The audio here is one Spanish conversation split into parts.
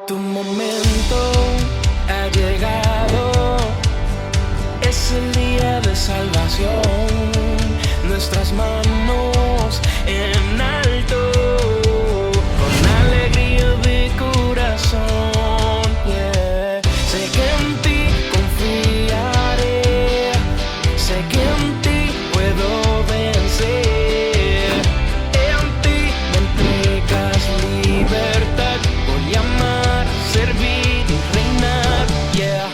Tu momento ha llegado, es el día de salvación. Nuestras manos en alto, con alegría de corazón. Yeah. Sé que en ti confiaré, sé que en ti puedo vencer. En ti me entregas libertad, voy a amar, servir y reinar. Yeah.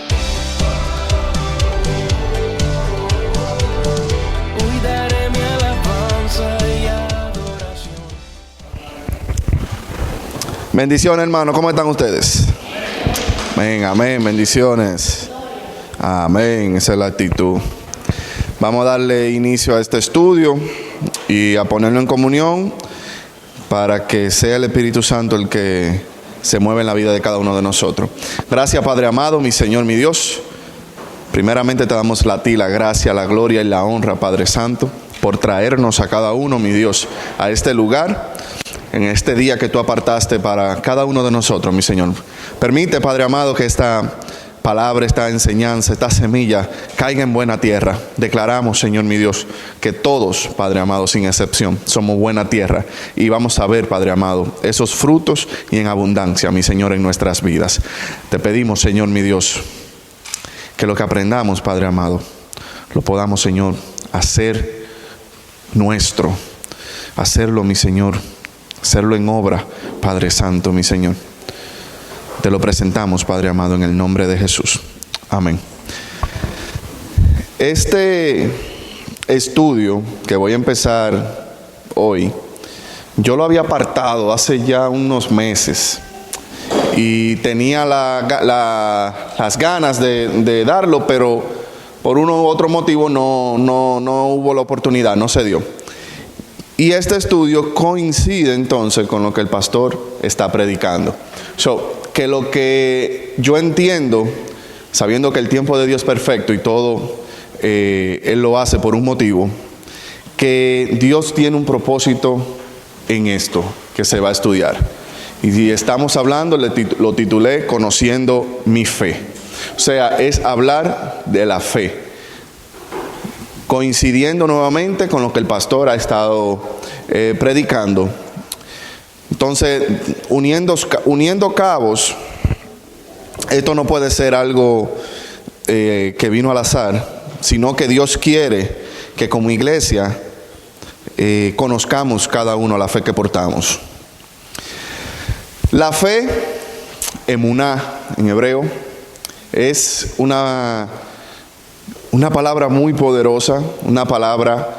Hoy daré mi alabanza y adoración. Bendiciones, hermano. ¿Cómo están ustedes? Amén, amén. Bendiciones. Amén. Esa es la actitud. Vamos a darle inicio a este estudio y a ponerlo en comunión para que sea el Espíritu Santo el que se mueva en la vida de cada uno de nosotros. Gracias, Padre amado, mi Señor, mi Dios. Primeramente te damos a ti la gracia, la gloria y la honra, Padre Santo, por traernos a cada uno, mi Dios, a este lugar, en este día que tú apartaste para cada uno de nosotros, mi Señor. Permite, Padre amado, que esta palabra, esta enseñanza, esta semilla caiga en buena tierra. Declaramos, Señor, mi Dios, que todos, Padre amado, sin excepción, somos buena tierra y vamos a ver, Padre amado, esos frutos y en abundancia, mi Señor, en nuestras vidas. Te pedimos, Señor, mi Dios, que lo que aprendamos, Padre amado, lo podamos, Señor, hacer nuestro, hacerlo, mi Señor, hacerlo en obra, Padre Santo, mi Señor. Te lo presentamos, Padre amado, en el nombre de Jesús. Amén. Este estudio que voy a empezar hoy, yo lo había apartado hace ya unos meses y tenía las ganas de darlo, pero por uno u otro motivo no hubo la oportunidad, no se dio. Y este estudio coincide entonces con lo que el pastor está predicando. Que lo que yo entiendo, sabiendo que el tiempo de Dios es perfecto y todo Él lo hace por un motivo, que Dios tiene un propósito en esto que se va a estudiar. Y si estamos hablando, lo titulé Conociendo mi fe. O sea, es hablar de la fe, coincidiendo nuevamente con lo que el pastor ha estado predicando. Entonces, uniendo cabos, esto no puede ser algo que vino al azar, sino que Dios quiere que como iglesia conozcamos cada uno la fe que portamos. La fe, emuná en hebreo, es una palabra muy poderosa, una palabra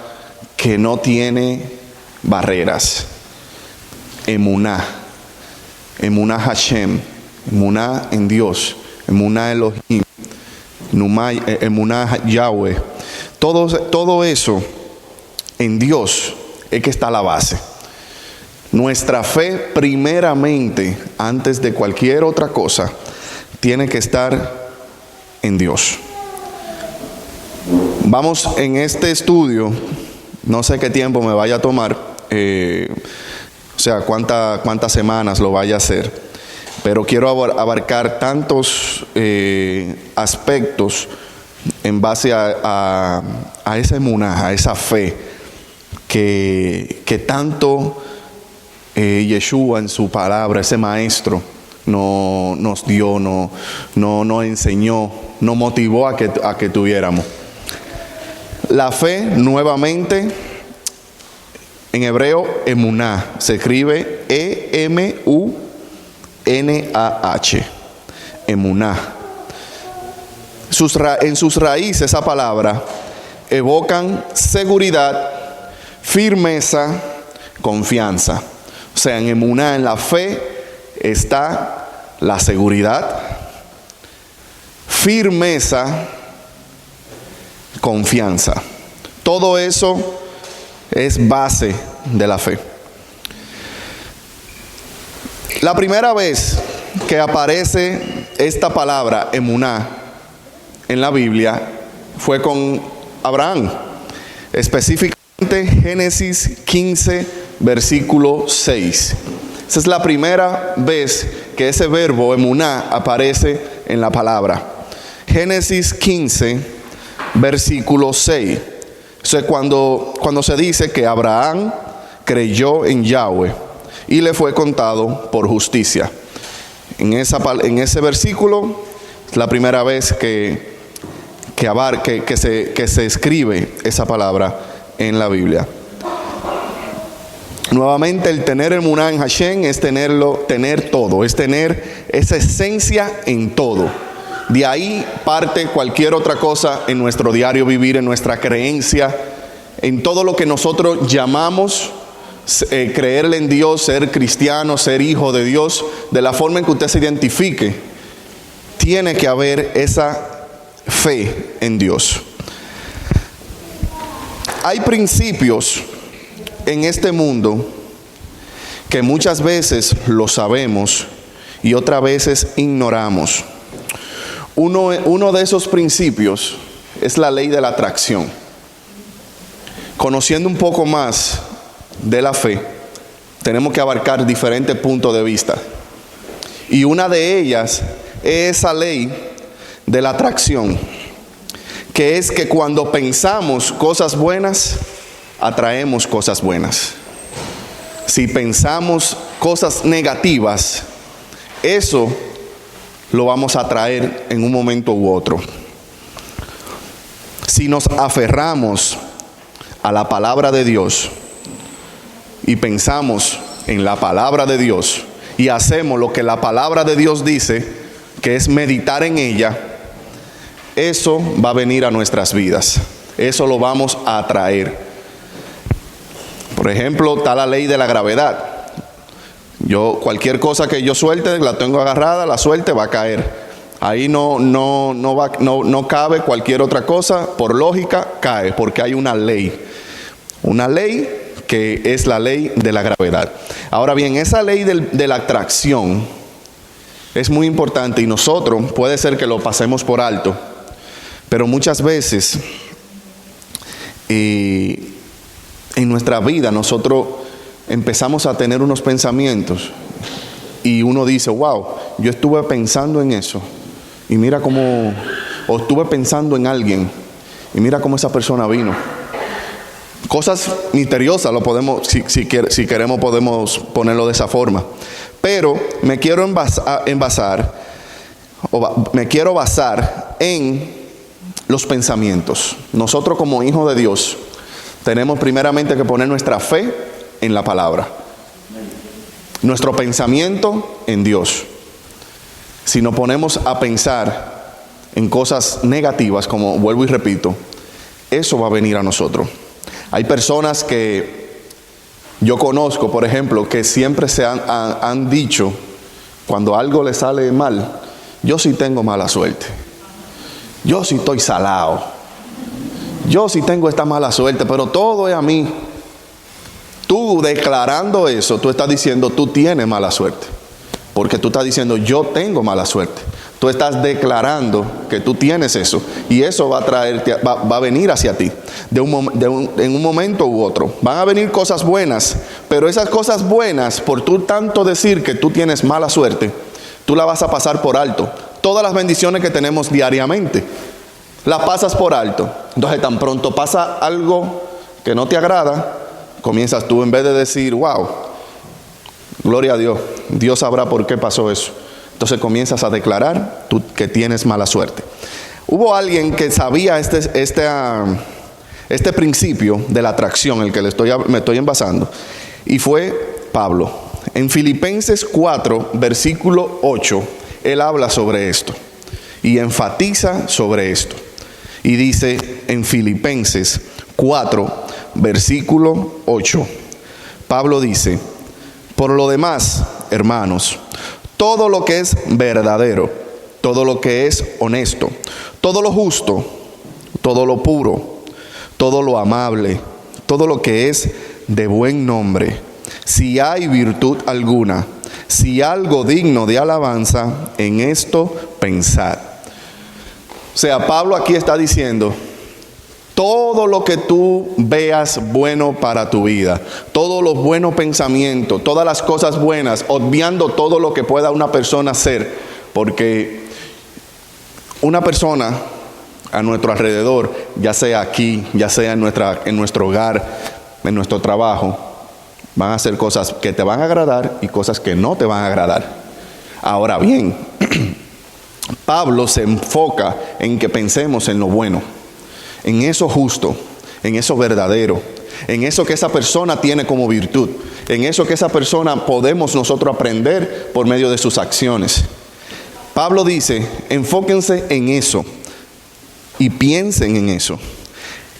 que no tiene barreras. Emuná, emuná Hashem, emuná en Dios, emuná Elohim, emuná Yahweh. Todo eso en Dios es que está la base. Nuestra fe primeramente, antes de cualquier otra cosa, tiene que estar en Dios. Vamos en este estudio, no sé qué tiempo me vaya a tomar, o sea, cuántas semanas lo vaya a hacer, pero quiero abarcar tantos aspectos en base a esa emuná, a esa fe que tanto Yeshua en su palabra, ese maestro, nos dio, nos enseñó, nos motivó a que tuviéramos. La fe, nuevamente, en hebreo, emuná, se escribe E-M-U-N-A-H, emuná. En sus raíces, esa palabra, evocan seguridad, firmeza, confianza. O sea, en emuná, en la fe, está la seguridad, firmeza, confianza. Todo eso es base de la fe. La primera vez que aparece esta palabra emuná en la Biblia fue con Abraham, específicamente Génesis 15, versículo 6. Esa es la primera vez que ese verbo emuná aparece en la palabra. Génesis 15, versículo 6. Eso es cuando se dice que Abraham creyó en Yahweh y le fue contado por justicia. En ese versículo es la primera vez que se escribe esa palabra en la Biblia. Nuevamente, el tener emuná en Hashem es tener todo, es tener esa esencia en todo. De ahí parte cualquier otra cosa en nuestro diario vivir, en nuestra creencia, en todo lo que nosotros llamamos creerle en Dios, ser cristiano, ser hijo de Dios. De la forma en que usted se identifique, tiene que haber esa fe en Dios. Hay principios en este mundo que muchas veces lo sabemos y otras veces ignoramos. Uno de esos principios es la ley de la atracción. Conociendo un poco más de la fe, tenemos que abarcar diferentes puntos de vista. Y una de ellas es esa ley de la atracción, que es que cuando pensamos cosas buenas, atraemos cosas buenas. Si pensamos cosas negativas, eso lo vamos a atraer en un momento u otro. Si nos aferramos a la palabra de Dios y pensamos en la palabra de Dios y hacemos lo que la palabra de Dios dice, que es meditar en ella, eso va a venir a nuestras vidas. Eso lo vamos a atraer. Por ejemplo, está la ley de la gravedad. Cualquier cosa que yo suelte, la tengo agarrada, la suelte, va a caer. Ahí no cabe cualquier otra cosa, por lógica cae, porque hay una ley. Una ley que es la ley de la gravedad. Ahora bien, esa ley de la atracción es muy importante y nosotros puede ser que lo pasemos por alto, pero muchas veces en nuestra vida nosotros empezamos a tener unos pensamientos y uno dice, wow, yo estuve pensando en eso y mira cómo, o estuve pensando en alguien y mira cómo esa persona vino. Cosas misteriosas, lo podemos, si queremos podemos ponerlo de esa forma. Pero me quiero basar en los pensamientos. Nosotros como hijos de Dios tenemos primeramente que poner nuestra fe en la palabra, nuestro pensamiento en Dios. Si nos ponemos a pensar en cosas negativas, como vuelvo y repito, eso va a venir a nosotros. Hay personas que yo conozco, por ejemplo, que siempre se han dicho, cuando algo les sale mal, yo sí tengo mala suerte, yo sí estoy salado, yo sí tengo esta mala suerte, pero todo es a mí. Tú declarando eso, tú estás diciendo, tú tienes mala suerte, porque tú estás diciendo, yo tengo mala suerte. Tú estás declarando que tú tienes eso, y eso va a venir hacia ti en un momento u otro. Van a venir cosas buenas, pero esas cosas buenas, por tú tanto decir que tú tienes mala suerte, tú la vas a pasar por alto. Todas las bendiciones que tenemos diariamente, las pasas por alto. Entonces, tan pronto pasa algo que no te agrada, comienzas tú, en vez de decir, wow, gloria a Dios, Dios sabrá por qué pasó eso. Entonces comienzas a declarar tú que tienes mala suerte. Hubo alguien que sabía este principio de la atracción, el que me estoy envasando, y fue Pablo. En Filipenses 4, versículo 8, él habla sobre esto y enfatiza sobre esto. Y dice en Filipenses 4, versículo 8, Pablo dice, por lo demás, hermanos, todo lo que es verdadero, todo lo que es honesto, todo lo justo, todo lo puro, todo lo amable, todo lo que es de buen nombre, si hay virtud alguna, si algo digno de alabanza, en esto pensad. O sea, Pablo aquí está diciendo, Todo lo que tú veas bueno para tu vida, todos los buenos pensamientos, todas las cosas buenas, obviando todo lo que pueda una persona hacer, porque una persona a nuestro alrededor, ya sea aquí, ya sea en nuestro hogar, en nuestro trabajo, van a hacer cosas que te van a agradar y cosas que no te van a agradar. Ahora bien, Pablo se enfoca en que pensemos en lo bueno, en eso justo, en eso verdadero, en eso que esa persona tiene como virtud, en eso que esa persona podemos nosotros aprender por medio de sus acciones. Pablo dice, enfóquense en eso y piensen en eso.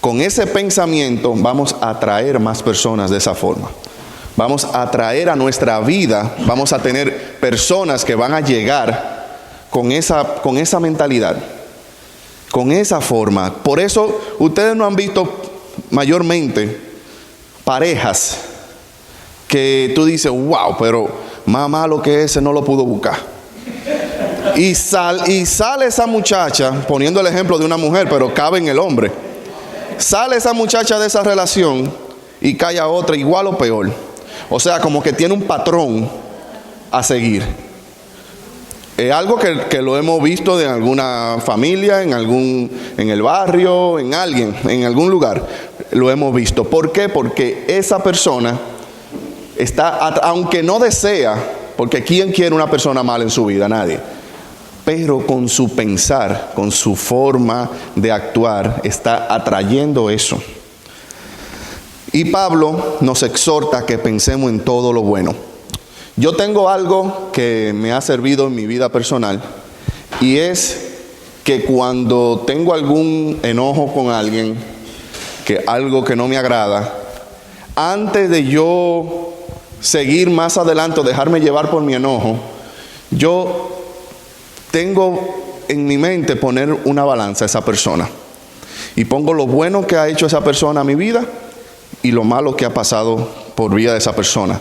Con ese pensamiento vamos a atraer más personas de esa forma. Vamos a atraer a nuestra vida, vamos a tener personas que van a llegar con esa mentalidad, con esa forma. Por eso ustedes no han visto mayormente parejas que tú dices, wow, pero más malo que ese no lo pudo buscar. Y sale esa muchacha, poniendo el ejemplo de una mujer, pero cabe en el hombre. Sale esa muchacha de esa relación y cae a otra igual o peor. O sea, como que tiene un patrón a seguir. Es algo que lo hemos visto de alguna familia, en el barrio, en alguien, en algún lugar. Lo hemos visto. ¿Por qué? Porque esa persona está, aunque no desea, porque ¿quién quiere una persona mala en su vida? Nadie. Pero con su pensar, con su forma de actuar, está atrayendo eso. Y Pablo nos exhorta a que pensemos en todo lo bueno. Yo tengo algo que me ha servido en mi vida personal, y es que cuando tengo algún enojo con alguien, que algo que no me agrada, antes de yo seguir más adelante o dejarme llevar por mi enojo, yo tengo en mi mente poner una balanza a esa persona y pongo lo bueno que ha hecho esa persona a mi vida y lo malo que ha pasado por vida de esa persona.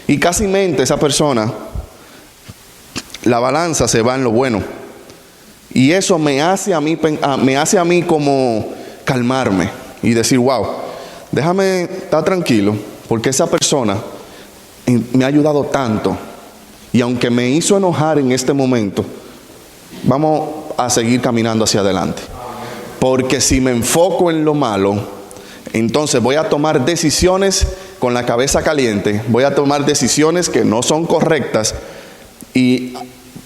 Y casi mente esa persona, la balanza se va en lo bueno. Y eso me hace a mí como calmarme y decir, wow, déjame estar tranquilo, porque esa persona me ha ayudado tanto. Y aunque me hizo enojar en este momento, vamos a seguir caminando hacia adelante. Porque si me enfoco en lo malo, entonces voy a tomar decisiones con la cabeza caliente, voy a tomar decisiones que no son correctas y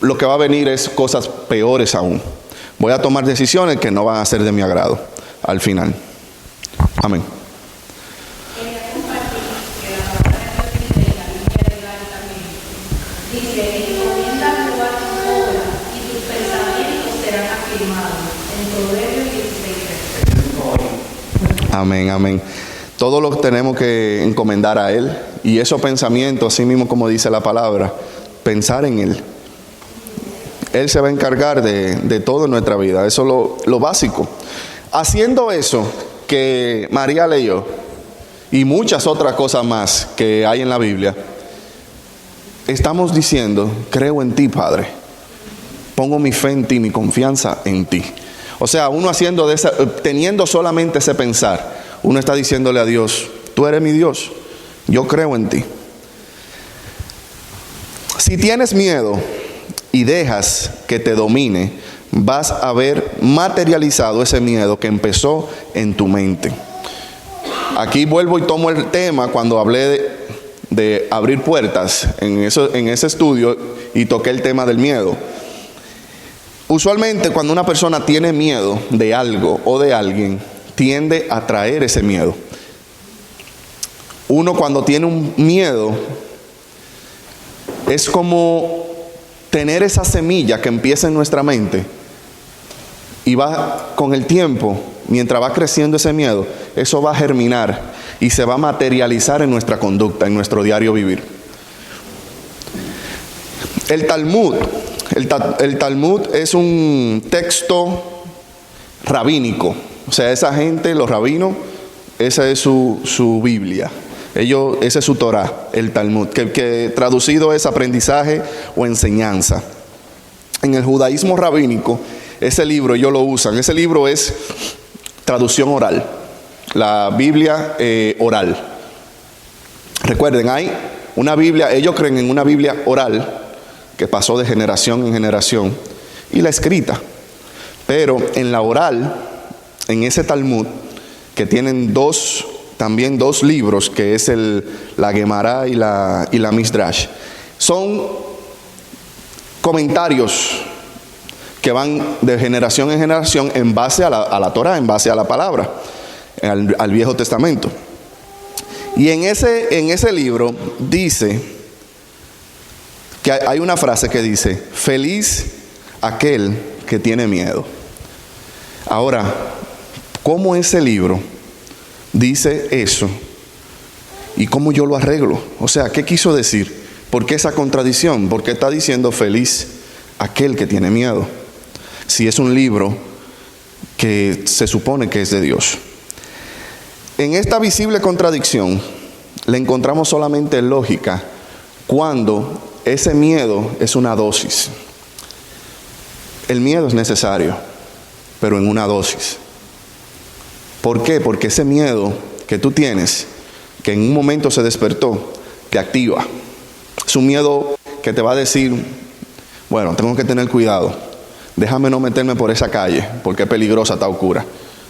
lo que va a venir es cosas peores aún. Voy a tomar decisiones que no van a ser de mi agrado al final. Amén. Amén, amén. Todo lo tenemos que encomendar a Él. Y esos pensamientos, así mismo como dice la palabra, pensar en Él. Él se va a encargar de todo en nuestra vida. Eso es lo básico. Haciendo eso que María leyó y muchas otras cosas más que hay en la Biblia, estamos diciendo, creo en ti, Padre. Pongo mi fe en ti, mi confianza en ti. O sea, uno teniendo solamente ese pensar, uno está diciéndole a Dios, tú eres mi Dios, yo creo en ti. Si tienes miedo y dejas que te domine, vas a ver materializado ese miedo que empezó en tu mente. Aquí vuelvo y tomo el tema cuando hablé de abrir puertas en ese estudio y toqué el tema del miedo. Usualmente cuando una persona tiene miedo de algo o de alguien, tiende a traer ese miedo. Uno cuando tiene un miedo, es como tener esa semilla que empieza en nuestra mente y va con el tiempo, mientras va creciendo ese miedo, eso va a germinar y se va a materializar en nuestra conducta, en nuestro diario vivir. El Talmud es un texto rabínico. O sea, esa gente, los rabinos, esa es su Biblia. Esa es su Torah, el Talmud, que traducido es aprendizaje o enseñanza. En el judaísmo rabínico, ese libro ellos lo usan. Ese libro es traducción oral, la Biblia oral. Recuerden, hay una Biblia, ellos creen en una Biblia oral que pasó de generación en generación, y la escrita. Pero en la oral, en ese Talmud, que tienen también dos libros, que es la Gemara y la Midrash, son comentarios que van de generación en generación en base a la Torah, en base a la palabra, al Viejo Testamento. Y en ese libro dice que hay una frase que dice: feliz aquel que tiene miedo. Ahora, ¿cómo ese libro dice eso? ¿Y cómo yo lo arreglo? O sea, ¿qué quiso decir? ¿Por qué esa contradicción? ¿Por qué está diciendo feliz aquel que tiene miedo? Si es un libro que se supone que es de Dios. En esta visible contradicción le encontramos solamente lógica cuando ese miedo es una dosis. El miedo es necesario, pero en una dosis. ¿Por qué? Porque ese miedo que tú tienes, que en un momento se despertó, te activa. Es un miedo que te va a decir: bueno, tengo que tener cuidado. Déjame no meterme por esa calle, porque es peligrosa, está oscura.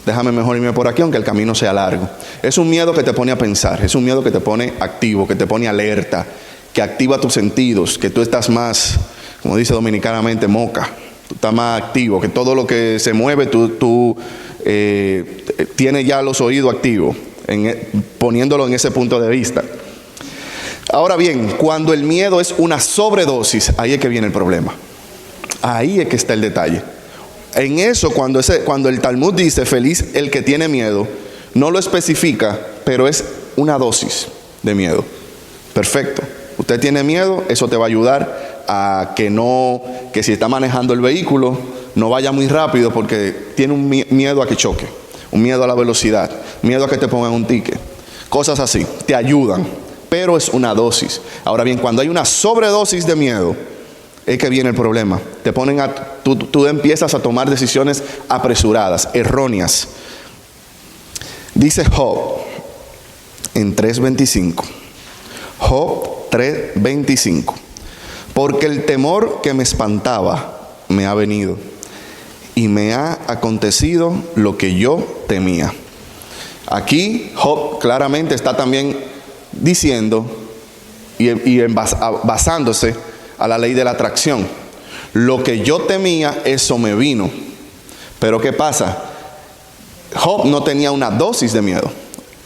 Déjame mejor irme por aquí, aunque el camino sea largo. Es un miedo que te pone a pensar, es un miedo que te pone activo, que te pone alerta, que activa tus sentidos, que tú estás más, como dice dominicanamente, moca. Tú estás más activo, que todo lo que se mueve, tú tienes ya los oídos activos, poniéndolo en ese punto de vista. Ahora bien, cuando el miedo es una sobredosis, ahí es que viene el problema. Ahí es que está el detalle. En eso, cuando el Talmud dice feliz el que tiene miedo, no lo especifica, pero es una dosis de miedo. Perfecto. Usted tiene miedo, eso te va a ayudar a que si está manejando el vehículo, no vaya muy rápido porque tiene un miedo a que choque, un miedo a la velocidad, miedo a que te pongan un ticket. Cosas así, te ayudan, pero es una dosis. Ahora bien, cuando hay una sobredosis de miedo, es que viene el problema. Tú empiezas a tomar decisiones apresuradas, erróneas. Dice Job en 3:25. Job 3:25. Porque el temor que me espantaba me ha venido, y me ha acontecido lo que yo temía. Aquí Job claramente está también diciendo y basándose a la ley de la atracción. Lo que yo temía, eso me vino. Pero ¿qué pasa? Job no tenía una dosis de miedo,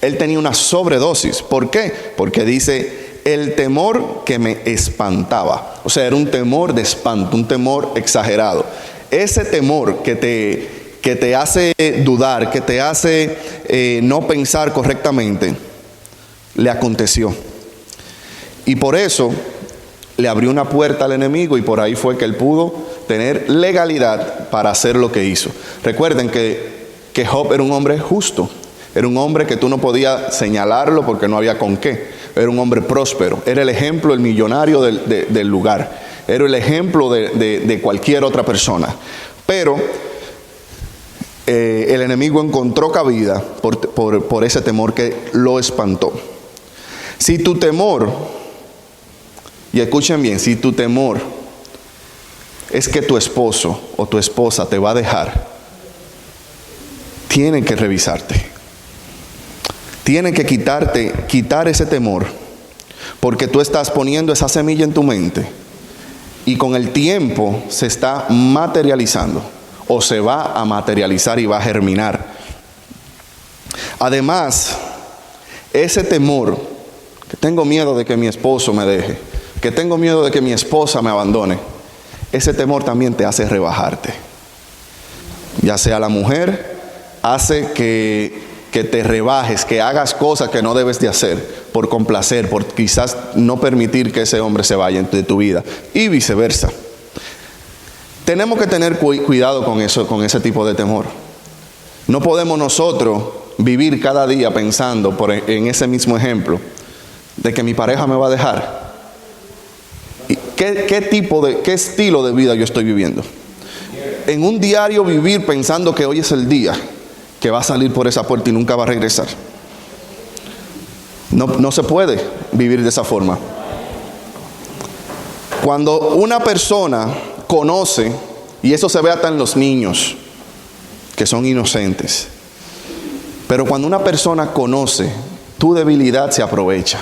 él tenía una sobredosis. ¿Por qué? Porque dice el temor que me espantaba. O sea, era un temor de espanto, un temor exagerado. Ese temor que te hace dudar, que te hace no pensar correctamente, le aconteció. Y por eso le abrió una puerta al enemigo, y por ahí fue que él pudo tener legalidad para hacer lo que hizo. Recuerden que Job era un hombre justo, era un hombre que tú no podías señalarlo porque no había con qué. Era un hombre próspero, era el ejemplo, el millonario del lugar, era el ejemplo de cualquier otra persona. Pero el enemigo encontró cabida por ese temor que lo espantó. Si tu temor, y escuchen bien, si tu temor es que tu esposo o tu esposa te va a dejar, tienen que revisarte. Tienen que quitar ese temor, porque tú estás poniendo esa semilla en tu mente y con el tiempo se está materializando o se va a materializar y va a germinar. Además, ese temor, que tengo miedo de que mi esposo me deje, que tengo miedo de que mi esposa me abandone, ese temor también te hace rebajarte. Ya sea la mujer, hace que te rebajes, que hagas cosas que no debes de hacer por complacer, por quizás no permitir que ese hombre se vaya de tu vida, y viceversa. Tenemos que tener cuidado con eso, con ese tipo de temor. No podemos nosotros vivir cada día pensando en ese mismo ejemplo de que mi pareja me va a dejar. ¿Qué estilo de vida yo estoy viviendo? En un diario vivir pensando que hoy es el día, que va a salir por esa puerta y nunca va a regresar. No se puede vivir de esa forma. Cuando una persona conoce, y eso se ve hasta en los niños, que son inocentes, pero cuando una persona conoce, tu debilidad se aprovecha.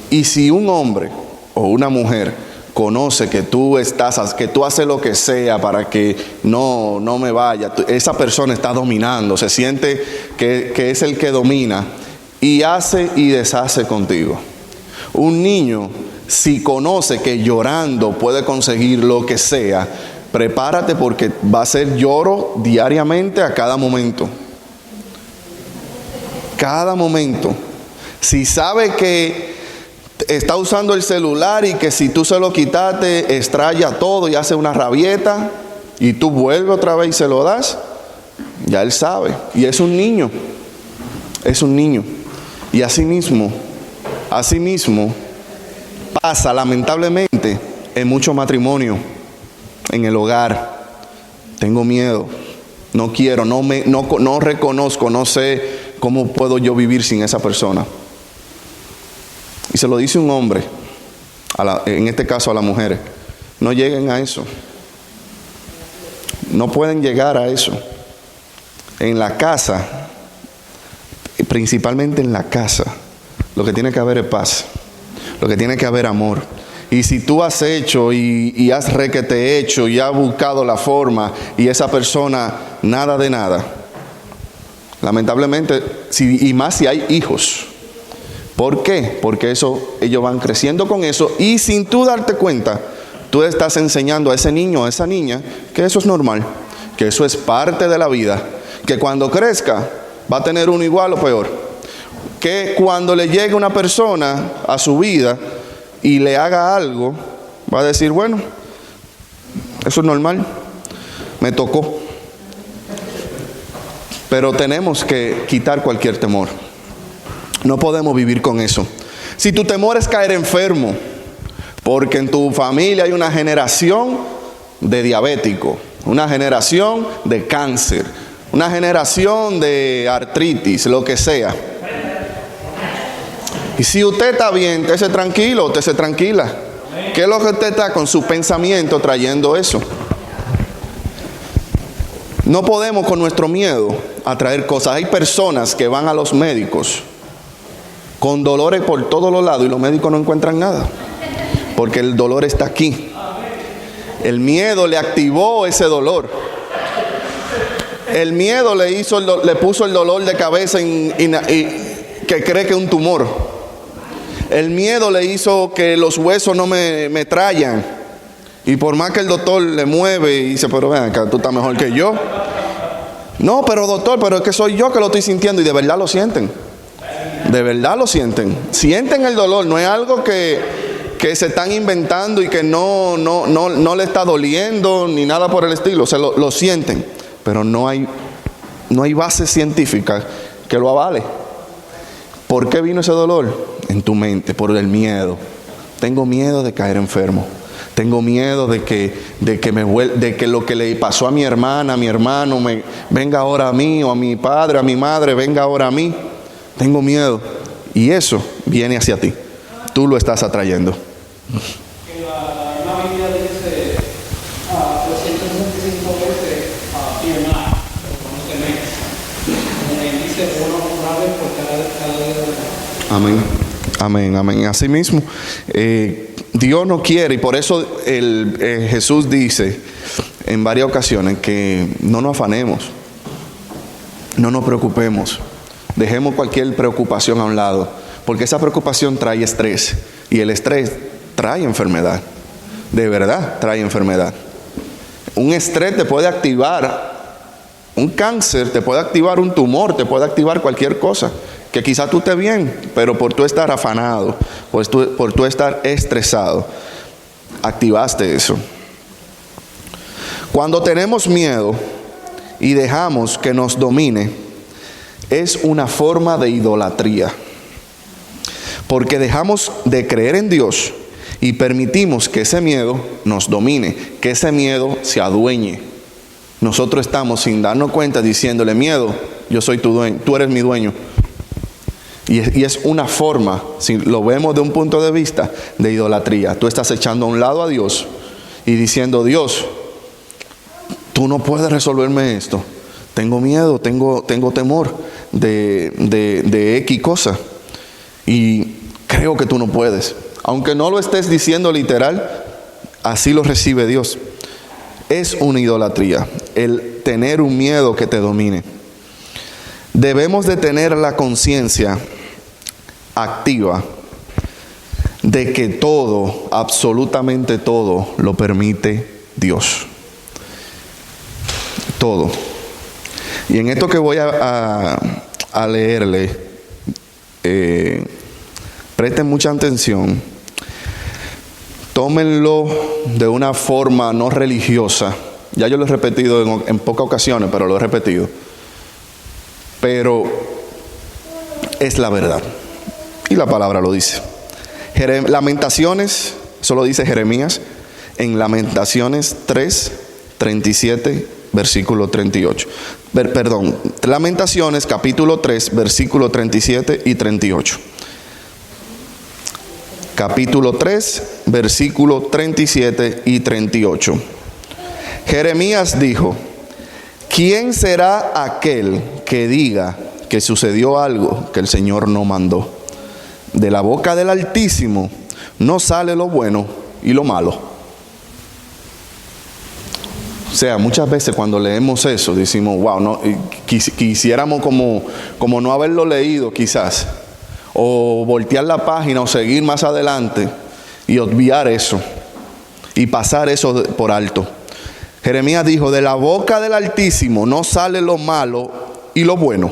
Y si un hombre o una mujer conoce que tú haces lo que sea para que no me vaya, esa persona está dominando, se siente que es el que domina y hace y deshace contigo. Un niño, si conoce que llorando puede conseguir lo que sea, prepárate porque va a ser lloro diariamente a cada momento. Cada momento. Si sabe que está usando el celular y que si tú se lo quitaste, extraña todo y hace una rabieta y tú vuelves otra vez y se lo das, ya él sabe. Y es un niño. Es un niño. Y así mismo pasa lamentablemente en muchos matrimonios, en el hogar. Tengo miedo, no quiero, no reconozco, no sé cómo puedo yo vivir sin esa persona. Y se lo dice un hombre, en este caso a las mujeres. No lleguen a eso. No pueden llegar a eso. En la casa, principalmente en la casa, lo que tiene que haber es paz. Lo que tiene que haber amor. Y si tú has hecho y has requete hecho y has buscado la forma y esa persona nada de nada, lamentablemente, y más si hay hijos. ¿Por qué? Porque ellos van creciendo con eso y sin tú darte cuenta, tú estás enseñando a ese niño o a esa niña que eso es normal, que eso es parte de la vida, que cuando crezca va a tener uno igual o peor, que cuando le llegue una persona a su vida y le haga algo, va a decir, bueno, eso es normal, me tocó. Pero tenemos que quitar cualquier temor. No podemos vivir con eso. Si tu temor es caer enfermo, porque en tu familia hay una generación de diabéticos, una generación de cáncer, una generación de artritis, lo que sea. Y si usted está bien, esté tranquilo, usted se tranquila. ¿Qué es lo que usted está con su pensamiento trayendo eso? No podemos con nuestro miedo atraer cosas. Hay personas que van a los médicos con dolores por todos los lados y los médicos no encuentran nada, porque el dolor está aquí. El miedo le activó ese dolor. El miedo le puso el dolor de cabeza que cree que es un tumor. El miedo le hizo que los huesos no me traigan. Y por más que el doctor le mueve y dice, pero ven acá, tú estás mejor que yo. No, pero doctor, pero es que soy yo que lo estoy sintiendo. Y de verdad lo sienten. De verdad lo sienten. Sienten el dolor. No es algo que se están inventando y que no le está doliendo ni nada por el estilo. Lo sienten. Pero no hay base científica que lo avale. ¿Por qué vino ese dolor? En tu mente, por el miedo. Tengo miedo de caer enfermo. Tengo miedo de que lo que le pasó a mi hermana, a mi hermano, venga ahora a mí, o a mi padre, a mi madre, venga ahora a mí. Tengo miedo. Y eso viene hacia ti. Tú lo estás atrayendo. En la Biblia dice 365 veces fear not, no teméis. Dice una vez por cada día de la vida. Amén. Amén, amén. Así mismo, Dios no quiere, y por eso Jesús dice en varias ocasiones que no nos afanemos, no nos preocupemos, dejemos cualquier preocupación a un lado, porque esa preocupación trae estrés, y el estrés trae enfermedad, de verdad trae enfermedad. Un estrés te puede activar un cáncer, te puede activar un tumor, te puede activar cualquier cosa. Que quizás tú estés bien, pero por tú estar afanado, por tú estar estresado, activaste eso. Cuando tenemos miedo y dejamos que nos domine, es una forma de idolatría. Porque dejamos de creer en Dios y permitimos que ese miedo nos domine, que ese miedo se adueñe nosotros estamos sin darnos cuenta diciéndole: miedo, yo soy tu dueño, tú eres mi dueño. Y es una forma, si lo vemos de un punto de vista, de idolatría. Tú estás echando a un lado a Dios y diciendo: Dios, tú no puedes resolverme esto. Tengo miedo, tengo temor de X cosa. Y creo que tú no puedes. Aunque no lo estés diciendo literal, así lo recibe Dios. Es una idolatría, el tener un miedo que te domine. Debemos de tener la conciencia activa de que todo, absolutamente todo, lo permite Dios. Todo. Y en esto que voy a leerle, presten mucha atención. Tómenlo de una forma no religiosa. Ya yo lo he repetido en pocas ocasiones, pero lo he repetido. Pero es la verdad. Y la palabra lo dice. Lamentaciones, eso lo dice Jeremías, en Lamentaciones 3, 37, versículo 38. Lamentaciones capítulo 3, versículo 37 y 38. Capítulo 3, versículo 37 y 38. Jeremías dijo: ¿quién será aquel que diga que sucedió algo que el Señor no mandó? De la boca del Altísimo no sale lo bueno y lo malo. O sea, muchas veces cuando leemos eso decimos: wow, no, quisiéramos como no haberlo leído quizás, o voltear la página o seguir más adelante y obviar eso y pasar eso por alto. Jeremías dijo: de la boca del Altísimo no sale lo malo y lo bueno.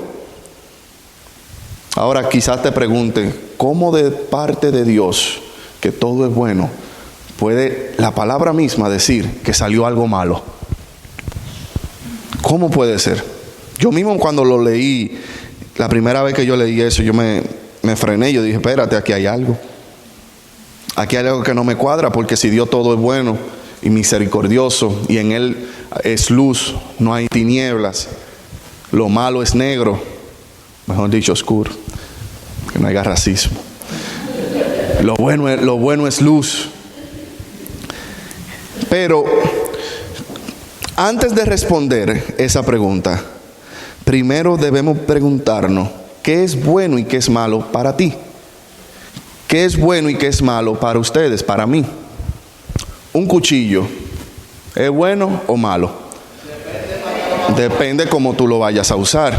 Ahora quizás te pregunte: ¿cómo de parte de Dios, que todo es bueno, puede la palabra misma decir que salió algo malo? ¿Cómo puede ser? Yo mismo cuando lo leí, la primera vez que yo leí eso, yo me frené. Yo dije: espérate, aquí hay algo. Aquí hay algo que no me cuadra, porque si Dios todo es bueno y misericordioso y en Él es luz, no hay tinieblas, lo malo es negro, mejor dicho oscuro, que no haya racismo. Lo bueno es luz. Pero antes de responder esa pregunta, primero debemos preguntarnos: ¿qué es bueno y qué es malo para ti? ¿Qué es bueno y qué es malo para ustedes, para mí? Un cuchillo, ¿es bueno o malo? Depende cómo tú lo vayas a usar.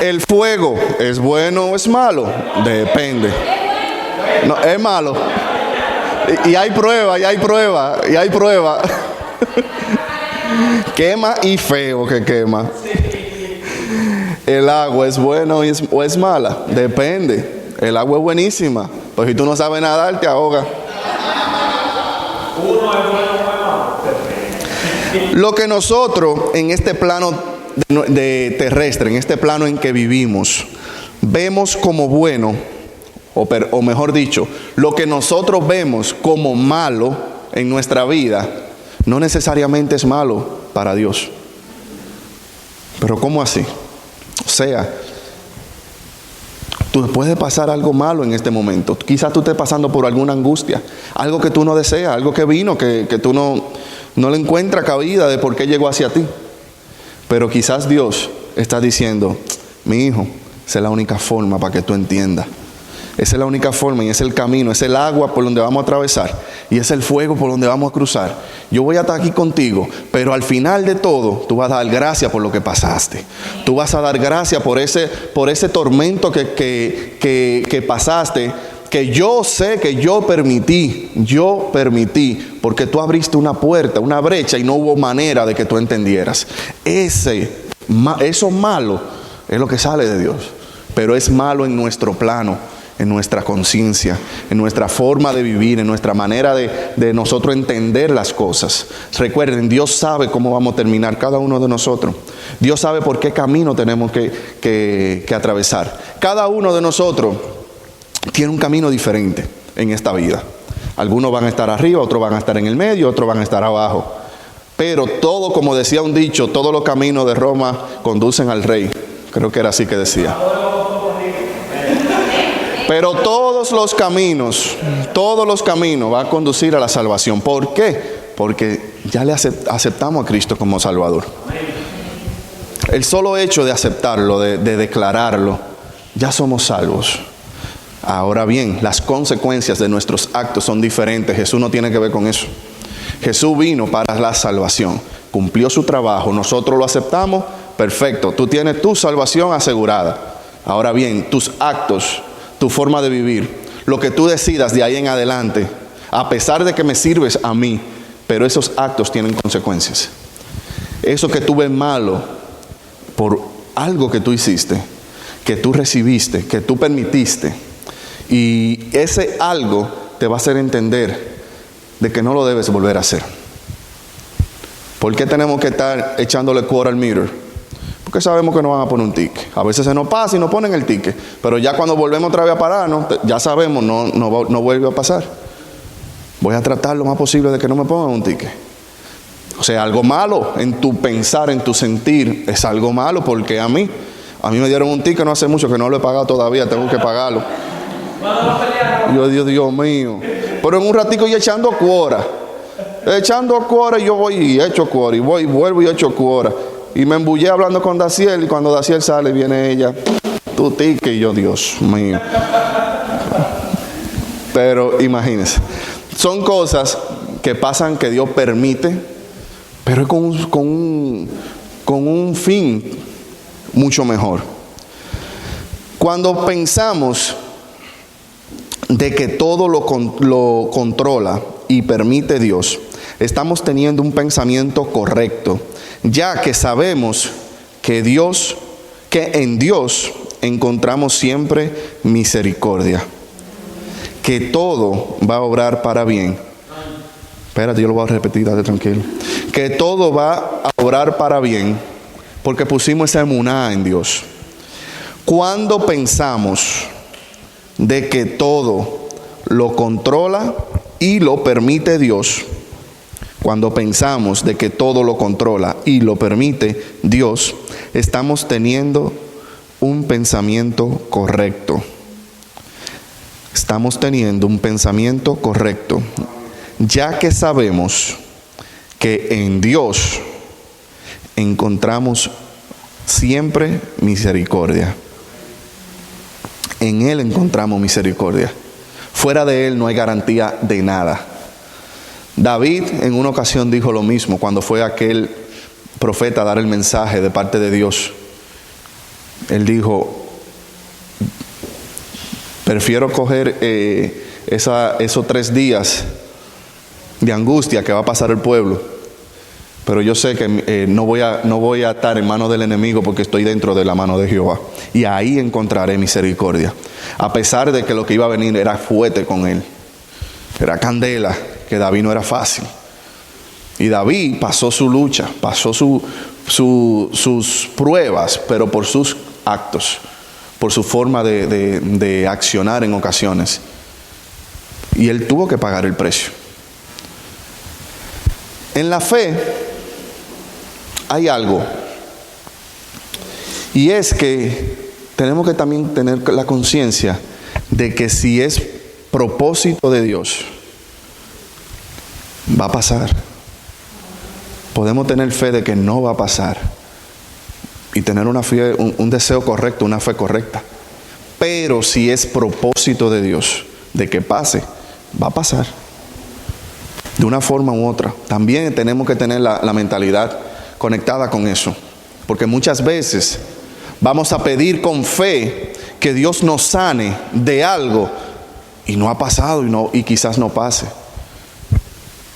El fuego, ¿es bueno o es malo? Depende. No, es malo. Y hay prueba. Quema y feo que quema. ¿El agua es buena o es mala? Depende. El agua es buenísima, pero si tú no sabes nadar, te ahoga. Lo que nosotros en este plano de terrestre, en este plano en que vivimos, vemos como bueno, o mejor dicho, lo que nosotros vemos como malo en nuestra vida, no necesariamente es malo para Dios. Pero ¿cómo así? O sea, tú puedes pasar algo malo en este momento. Quizás tú estés pasando por alguna angustia, algo que tú no deseas, algo que vino, que tú no le encuentras cabida de por qué llegó hacia ti. Pero quizás Dios está diciendo: mi hijo, esa es la única forma para que tú entiendas. Esa es la única forma y es el camino, es el agua por donde vamos a atravesar y es el fuego por donde vamos a cruzar. Yo voy a estar aquí contigo, pero al final de todo tú vas a dar gracias por lo que pasaste. Tú vas a dar gracias por ese tormento que pasaste, que yo sé que yo permití, porque tú abriste una puerta, una brecha y no hubo manera de que tú entendieras. Eso malo es lo que sale de Dios, pero es malo en nuestro plano, en nuestra conciencia, en nuestra forma de vivir, en nuestra manera de nosotros entender las cosas. Recuerden, Dios sabe cómo vamos a terminar cada uno de nosotros. Dios sabe por qué camino tenemos que atravesar. Cada uno de nosotros tiene un camino diferente en esta vida. Algunos van a estar arriba, otros van a estar en el medio, otros van a estar abajo. Pero todo, como decía un dicho, todos los caminos de Roma conducen al rey. Creo que era así que decía. Pero todos los caminos van a conducir a la salvación. ¿Por qué? Porque ya le aceptamos a Cristo como Salvador. El solo hecho de aceptarlo, de declararlo, ya somos salvos. Ahora bien, las consecuencias de nuestros actos son diferentes. Jesús no tiene que ver con eso. Jesús vino para la salvación, cumplió su trabajo, nosotros lo aceptamos, perfecto, tú tienes tu salvación asegurada. Ahora bien, tus actos, tu forma de vivir, lo que tú decidas de ahí en adelante, a pesar de que me sirves a mí, pero esos actos tienen consecuencias. Eso que tú ves malo por algo que tú hiciste, que tú recibiste, que tú permitiste, y ese algo te va a hacer entender de que no lo debes volver a hacer. ¿Por qué tenemos que estar echándole cuota al mirror? Porque sabemos que nos van a poner un ticket. A veces se nos pasa y nos ponen el ticket, pero ya cuando volvemos otra vez a pararnos, ya sabemos, no vuelve a pasar. Voy a tratar lo más posible de que no me pongan un ticket. O sea, algo malo en tu pensar, en tu sentir, es algo malo, porque a mí me dieron un ticket no hace mucho, que no lo he pagado todavía, tengo que pagarlo. Yo, Dios mío. Pero en un ratico y echando cuora, yo voy y echo cuora, y vuelvo y echo cuora. Y me embullé hablando con Daciel, y cuando Daciel sale, viene ella, tu ticket, y yo, Dios mío. Pero imagínense, son cosas que pasan, que Dios permite, pero es con un fin mucho mejor. Cuando pensamos de que todo lo controla y permite Dios, estamos teniendo un pensamiento correcto, ya que sabemos que en Dios encontramos siempre misericordia, que todo va a obrar para bien. Espérate, yo lo voy a repetir, date tranquilo. Que todo va a obrar para bien, porque pusimos esa emuná en Dios. Cuando pensamos de que todo lo controla y lo permite Dios, cuando pensamos de que todo lo controla y lo permite Dios, estamos teniendo un pensamiento correcto. Estamos teniendo un pensamiento correcto, ya que sabemos que en Dios encontramos siempre misericordia. En Él encontramos misericordia. Fuera de Él no hay garantía de nada. David en una ocasión dijo lo mismo cuando fue aquel profeta a dar el mensaje de parte de Dios. Él dijo: prefiero coger esos 3 días de angustia que va a pasar el pueblo, pero yo sé que no voy a estar en manos del enemigo, porque estoy dentro de la mano de Jehová, y ahí encontraré misericordia. A pesar de que lo que iba a venir era fuerte con él, era candela, que David no era fácil. Y David pasó su lucha, pasó sus pruebas, pero por sus actos, por su forma de accionar en ocasiones. Y él tuvo que pagar el precio. En la fe hay algo, y es que tenemos que también tener la conciencia de que si es propósito de Dios, va a pasar. Podemos tener fe de que no va a pasar y tener una fe, un deseo correcto, una fe correcta. Pero si es propósito de Dios de que pase, va a pasar de una forma u otra. También tenemos que tener la mentalidad conectada con eso, porque muchas veces vamos a pedir con fe que Dios nos sane de algo y no ha pasado, y quizás no pase.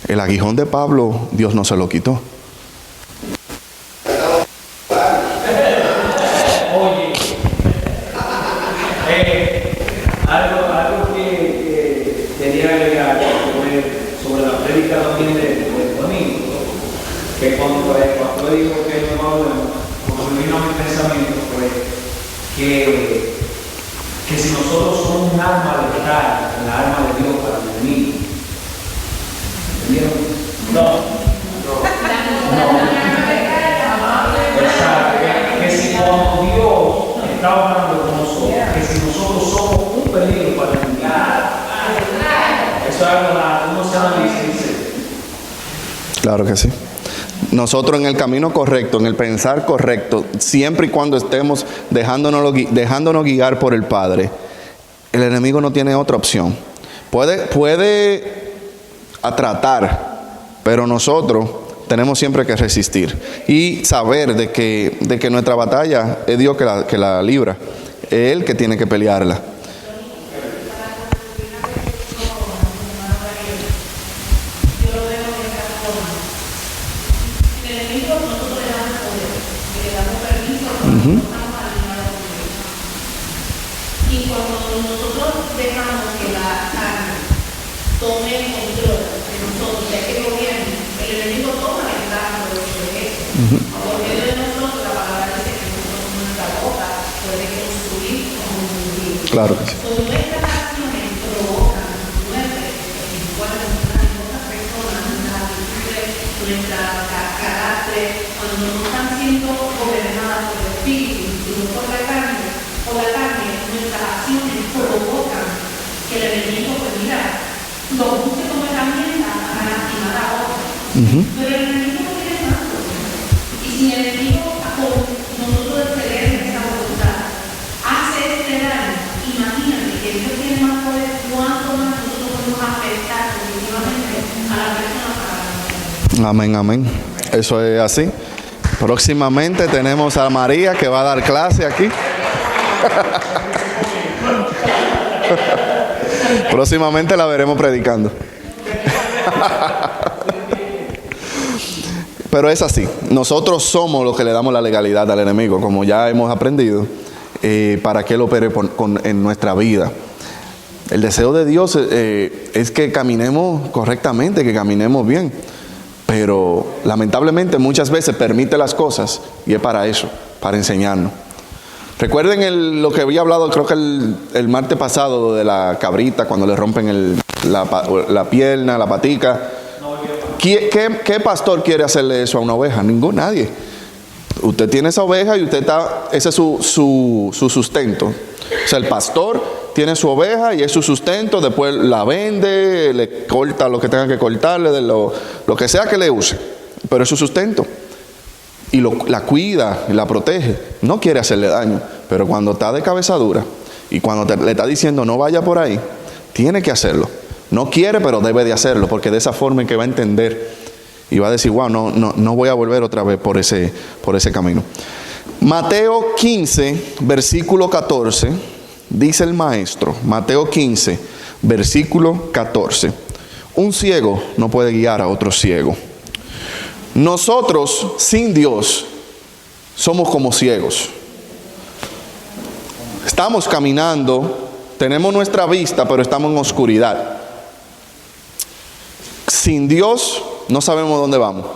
El aguijón de Pablo, Dios no se lo quitó. Algo que quería agregar sobre la prédica también del domingo, que cuando el pastor dijo que no hablamos, como me vino a mi pensamiento fue que si nosotros somos un arma letal, la arma de Dios para el enemigo, uno se analiza y dice, Claro que sí. Nosotros en el camino correcto, en el pensar correcto, siempre y cuando estemos dejándonos guiar por el Padre, el enemigo no tiene otra opción. Puede tratar, pero nosotros tenemos siempre que resistir y saber de que nuestra batalla es Dios que la libra, es Él que tiene que pelearla. Y cuando nosotros dejamos que la carne tome el control de nosotros, ya que gobierne, el enemigo toma el cargo de eso. Por medio de nosotros, la palabra dice que nosotros nuestra boca puede construir como un mundo. Claro que sí. Cuando nuestras acciones provocan muerte espiritual en otras personas, nuestras actitudes, nuestra carácter, cuando no están siendo gobernadas por el espíritu, sino por la carne, nuestras acciones provocan que el enemigo, pues mira, lo use como herramienta para lastimar a otros. Pero el enemigo no tiene tanto. Y si el enemigo, nosotros ceder en esa voluntad, hace este daño, imagínate que Dios tiene más poder, cuánto más nosotros podemos afectar positivamente a la persona para nosotros. Amén, amén. Eso es así. Próximamente tenemos a María que va a dar clase aquí. Próximamente la veremos predicando. Pero es así. Nosotros somos los que le damos la legalidad al enemigo, como ya hemos aprendido, para que él opere en nuestra vida. El deseo de Dios es que caminemos correctamente, que caminemos bien. Pero lamentablemente muchas veces permite las cosas y es para eso, para enseñarnos. Recuerden lo que había hablado, creo que el martes pasado, de la cabrita, cuando le rompen la pierna, la patica. ¿Qué pastor quiere hacerle eso a una oveja? Nadie. Usted tiene esa oveja y ese es su sustento. O sea, el pastor tiene su oveja y es su sustento, después la vende, le corta lo que tenga que cortarle, lo que sea que le use, pero es su sustento. Y la cuida y la protege, no quiere hacerle daño, pero cuando está de cabeza dura y cuando le está diciendo no vaya por ahí, tiene que hacerlo. No quiere, pero debe de hacerlo, porque de esa forma en que va a entender y va a decir, wow, no voy a volver otra vez por ese camino. Mateo 15, versículo 14, dice el maestro, Mateo 15, versículo 14, un ciego no puede guiar a otro ciego. Nosotros sin Dios somos como ciegos. Estamos caminando, tenemos nuestra vista, pero estamos en oscuridad. Sin Dios no sabemos dónde vamos.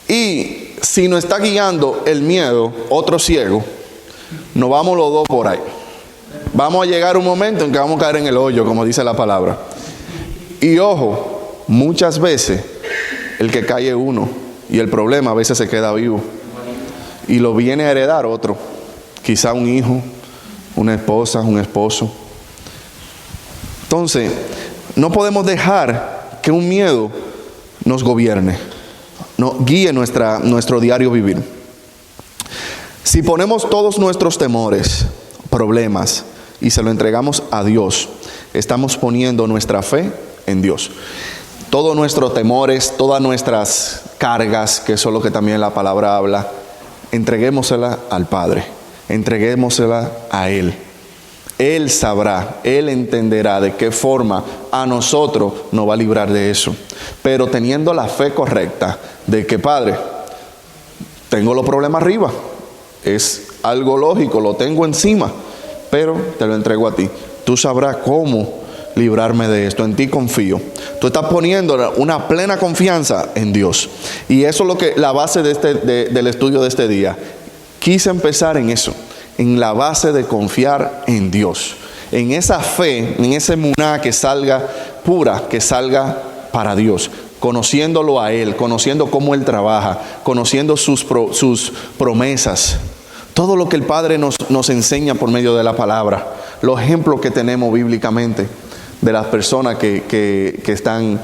Y si nos está guiando el miedo, otro ciego, nos vamos los dos por ahí. Vamos a llegar a un momento en que vamos a caer en el hoyo, como dice la palabra. Y ojo, muchas veces el que cae es uno, y el problema a veces se queda vivo y lo viene a heredar otro, quizá un hijo, una esposa, un esposo. Entonces, no podemos dejar que un miedo nos gobierne, guíe nuestro diario vivir. Si ponemos todos nuestros temores, problemas y se lo entregamos a Dios, estamos poniendo nuestra fe en Dios. Todos nuestros temores, todas nuestras cargas, que eso es lo que también la palabra habla, entreguémosela al Padre, entreguémosela a Él. Él sabrá, Él entenderá de qué forma a nosotros nos va a librar de eso. Pero teniendo la fe correcta de que, Padre, tengo los problemas arriba, es algo lógico, lo tengo encima, pero te lo entrego a ti. Tú sabrás cómo librarme de esto, en ti confío. Tú estás poniendo una plena confianza en Dios. Y eso es lo que la base del estudio de este día. Quise empezar en eso, en la base de confiar en Dios, en esa fe, en ese emuná que salga pura, que salga para Dios, conociéndolo a Él, conociendo cómo Él trabaja, conociendo sus promesas, todo lo que el Padre nos enseña por medio de la palabra, los ejemplos que tenemos bíblicamente. de las personas que están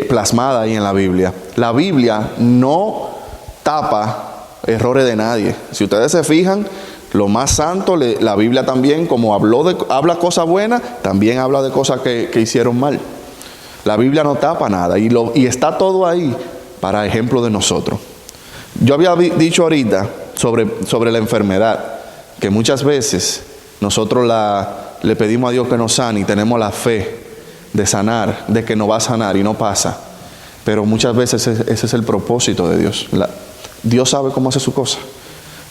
plasmadas ahí en la Biblia. La Biblia no tapa errores de nadie. Si ustedes se fijan, lo más santo, la Biblia también, como habla cosas buenas, también habla de cosas que hicieron mal. La Biblia no tapa nada y está todo ahí para ejemplo de nosotros. Yo había dicho ahorita sobre la enfermedad, que muchas veces nosotros le pedimos a Dios que nos sane y tenemos la fe de sanar, de que nos va a sanar y no pasa. Pero muchas veces ese es el propósito de Dios. Dios sabe cómo hace su cosa.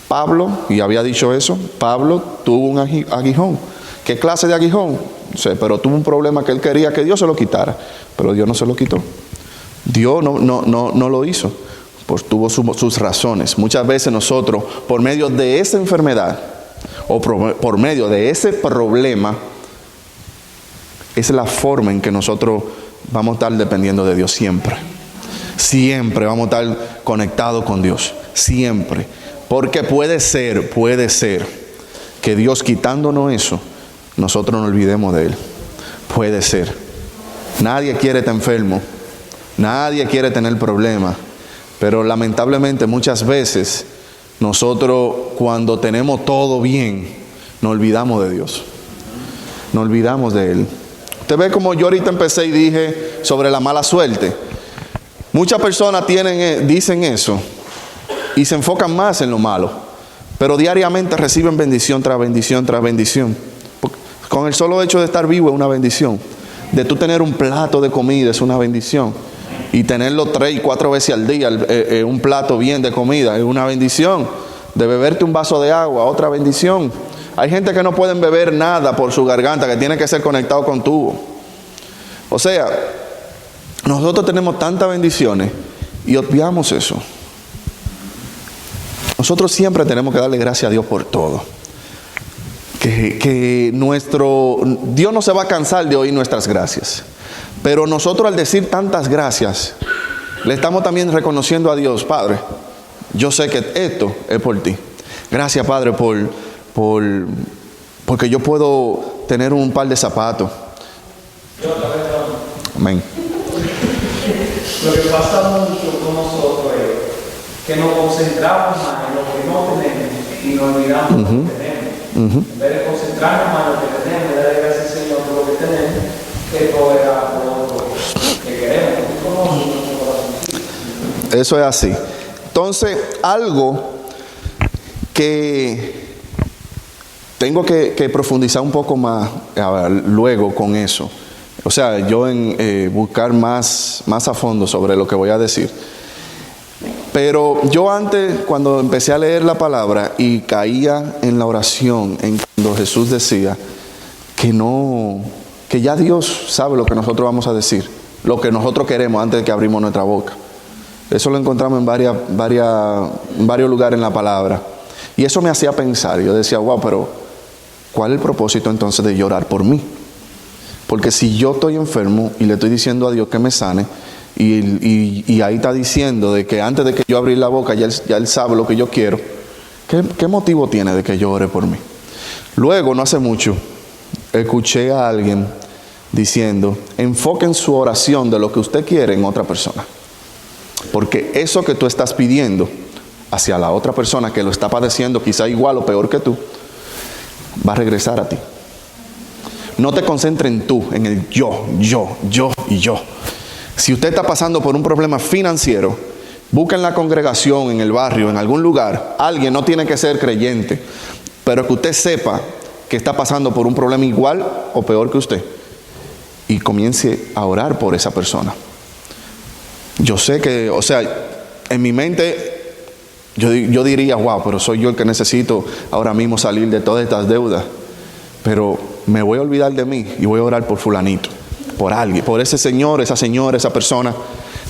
Pablo, y había dicho eso, Pablo tuvo un aguijón. ¿Qué clase de aguijón? No sé, pero tuvo un problema que él quería que Dios se lo quitara, pero Dios no se lo quitó. Dios no lo hizo, pues tuvo sus razones. Muchas veces nosotros, por medio de esa enfermedad o por medio de ese problema, es la forma en que nosotros vamos a estar dependiendo de Dios siempre. Siempre vamos a estar conectados con Dios, siempre. Porque puede ser que Dios, quitándonos eso, nosotros nos olvidemos de Él. Puede ser. Nadie quiere estar enfermo, nadie quiere tener problemas, pero lamentablemente muchas veces nosotros, cuando tenemos todo bien, nos olvidamos de Dios, nos olvidamos de Él. Usted ve como yo ahorita empecé y dije sobre la mala suerte. Muchas personas dicen eso y se enfocan más en lo malo, pero diariamente reciben bendición tras bendición tras bendición. Con el solo hecho de estar vivo es una bendición. De tú tener un plato de comida es una bendición. Y tenerlo 3 y 4 veces al día, un plato bien de comida, es una bendición. De beberte un vaso de agua, otra bendición. Hay gente que no pueden beber nada por su garganta, que tiene que ser conectado con tubo. O sea, nosotros tenemos tantas bendiciones y obviamos eso. Nosotros siempre tenemos que darle gracias a Dios por todo. Que Dios no se va a cansar de oír nuestras gracias. Pero nosotros, al decir tantas gracias, le estamos también reconociendo a Dios: Padre, yo sé que esto es por ti. Gracias, Padre, porque yo puedo tener un par de zapatos. Amén. Lo que pasa mucho con nosotros es que nos concentramos más en lo que no tenemos y nos olvidamos de lo que tenemos. En vez de concentrarnos más en lo que tenemos, darle gracias al Señor por lo que tenemos, que proveerá por lo que queremos. Eso es así. Entonces, algo que tengo que profundizar un poco más luego con eso. O sea, yo en buscar más a fondo sobre lo que voy a decir. Pero yo antes, cuando empecé a leer la palabra y caía en la oración, en cuando Jesús decía que ya Dios sabe lo que nosotros vamos a decir, lo que nosotros queremos antes de que abrimos nuestra boca. Eso lo encontramos en varios lugares en la palabra. Y eso me hacía pensar. Yo decía, wow, pero ¿cuál es el propósito entonces de llorar por mí? Porque si yo estoy enfermo y le estoy diciendo a Dios que me sane, y ahí está diciendo de que antes de que yo abrir la boca ya él sabe lo que yo quiero, ¿qué motivo tiene de que yo ore por mí? Luego, no hace mucho, escuché a alguien diciendo: enfoquen su oración de lo que usted quiere en otra persona, porque eso que tú estás pidiendo hacia la otra persona que lo está padeciendo quizá igual o peor que tú, va a regresar a ti. No te concentres en tú, en el yo y yo. Si usted está pasando por un problema financiero, busca en la congregación, en el barrio, en algún lugar, alguien, no tiene que ser creyente, pero que usted sepa que está pasando por un problema igual o peor que usted, y comience a orar por esa persona. Yo sé que, o sea, en mi mente yo diría, wow, pero soy yo el que necesito ahora mismo salir de todas estas deudas, pero me voy a olvidar de mí y voy a orar por fulanito, por alguien, por ese señor, esa señora, esa persona.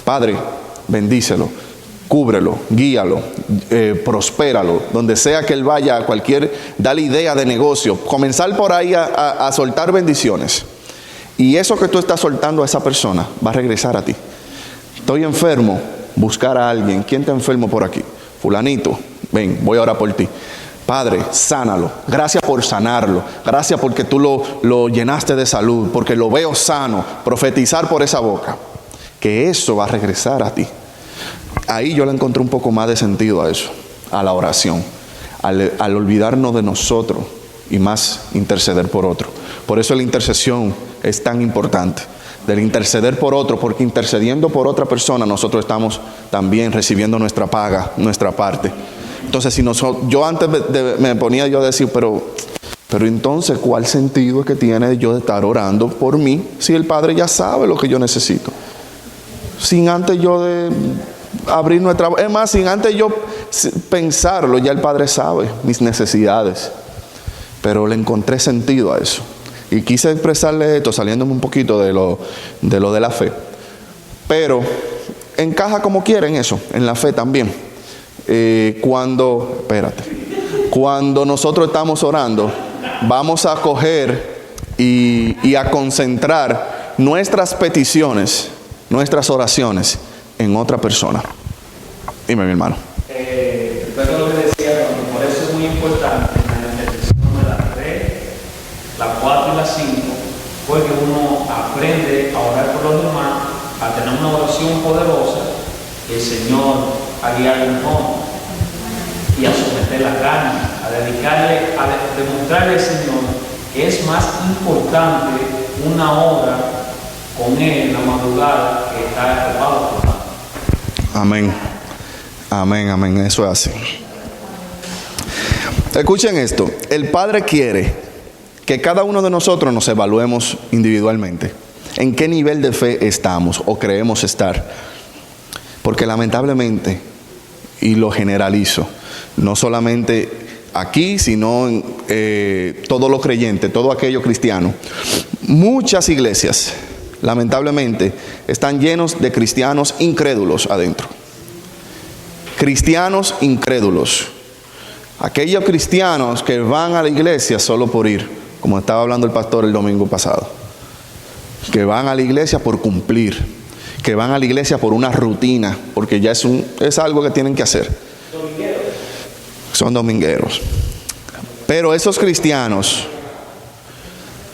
Padre, bendícelo, cúbrelo, guíalo, prospéralo, donde sea que él vaya, dale idea de negocio, comenzar por ahí a soltar bendiciones. Y eso que tú estás soltando a esa persona va a regresar a ti. Estoy enfermo, buscar a alguien. ¿Quién está enfermo por aquí? Fulanito, ven, voy a orar por ti. Padre, sánalo. Gracias por sanarlo. Gracias porque tú lo llenaste de salud, porque lo veo sano. Profetizar por esa boca, que eso va a regresar a ti. Ahí yo le encontré un poco más de sentido a eso, a la oración, al olvidarnos de nosotros y más interceder por otro. Por eso la intercesión es tan importante, del interceder por otro, porque intercediendo por otra persona nosotros estamos también recibiendo nuestra paga, nuestra parte. Entonces, si yo antes me ponía yo a decir, pero entonces, ¿cuál sentido es que tiene yo de estar orando por mí si el Padre ya sabe lo que yo necesito? Sin antes yo de abrir nuestra... Es más, sin antes yo pensarlo, ya el Padre sabe mis necesidades. Pero le encontré sentido a eso. Y quise expresarle esto, saliéndome un poquito de lo de la fe. Pero encaja como quiera en eso, en la fe también. Cuando nosotros estamos orando, vamos a coger y a concentrar nuestras peticiones, nuestras oraciones en otra persona. Dime, mi hermano. Recuerdo lo que decía, por eso es muy importante en la intercesión de la 3, la 4 y la 5, porque uno aprende a orar por los demás, a tener una oración poderosa, y el Señor a guiarle mejor y a someter la carne, a dedicarle, a demostrarle al Señor que es más importante una hora con Él en la madrugada que estar ocupado por nada. Amén. Amén, amén. Eso es así. Escuchen esto. El Padre quiere que cada uno de nosotros nos evaluemos individualmente. ¿En qué nivel de fe estamos o creemos estar? Porque lamentablemente, y lo generalizo, no solamente aquí, sino en todos los creyentes, todo aquello cristiano, muchas iglesias, lamentablemente, están llenos de cristianos incrédulos adentro. Cristianos incrédulos. Aquellos cristianos que van a la iglesia solo por ir, como estaba hablando el pastor el domingo pasado. Que van a la iglesia por cumplir. Que van a la iglesia por una rutina, porque ya es algo que tienen que hacer. Son domingueros. Pero esos cristianos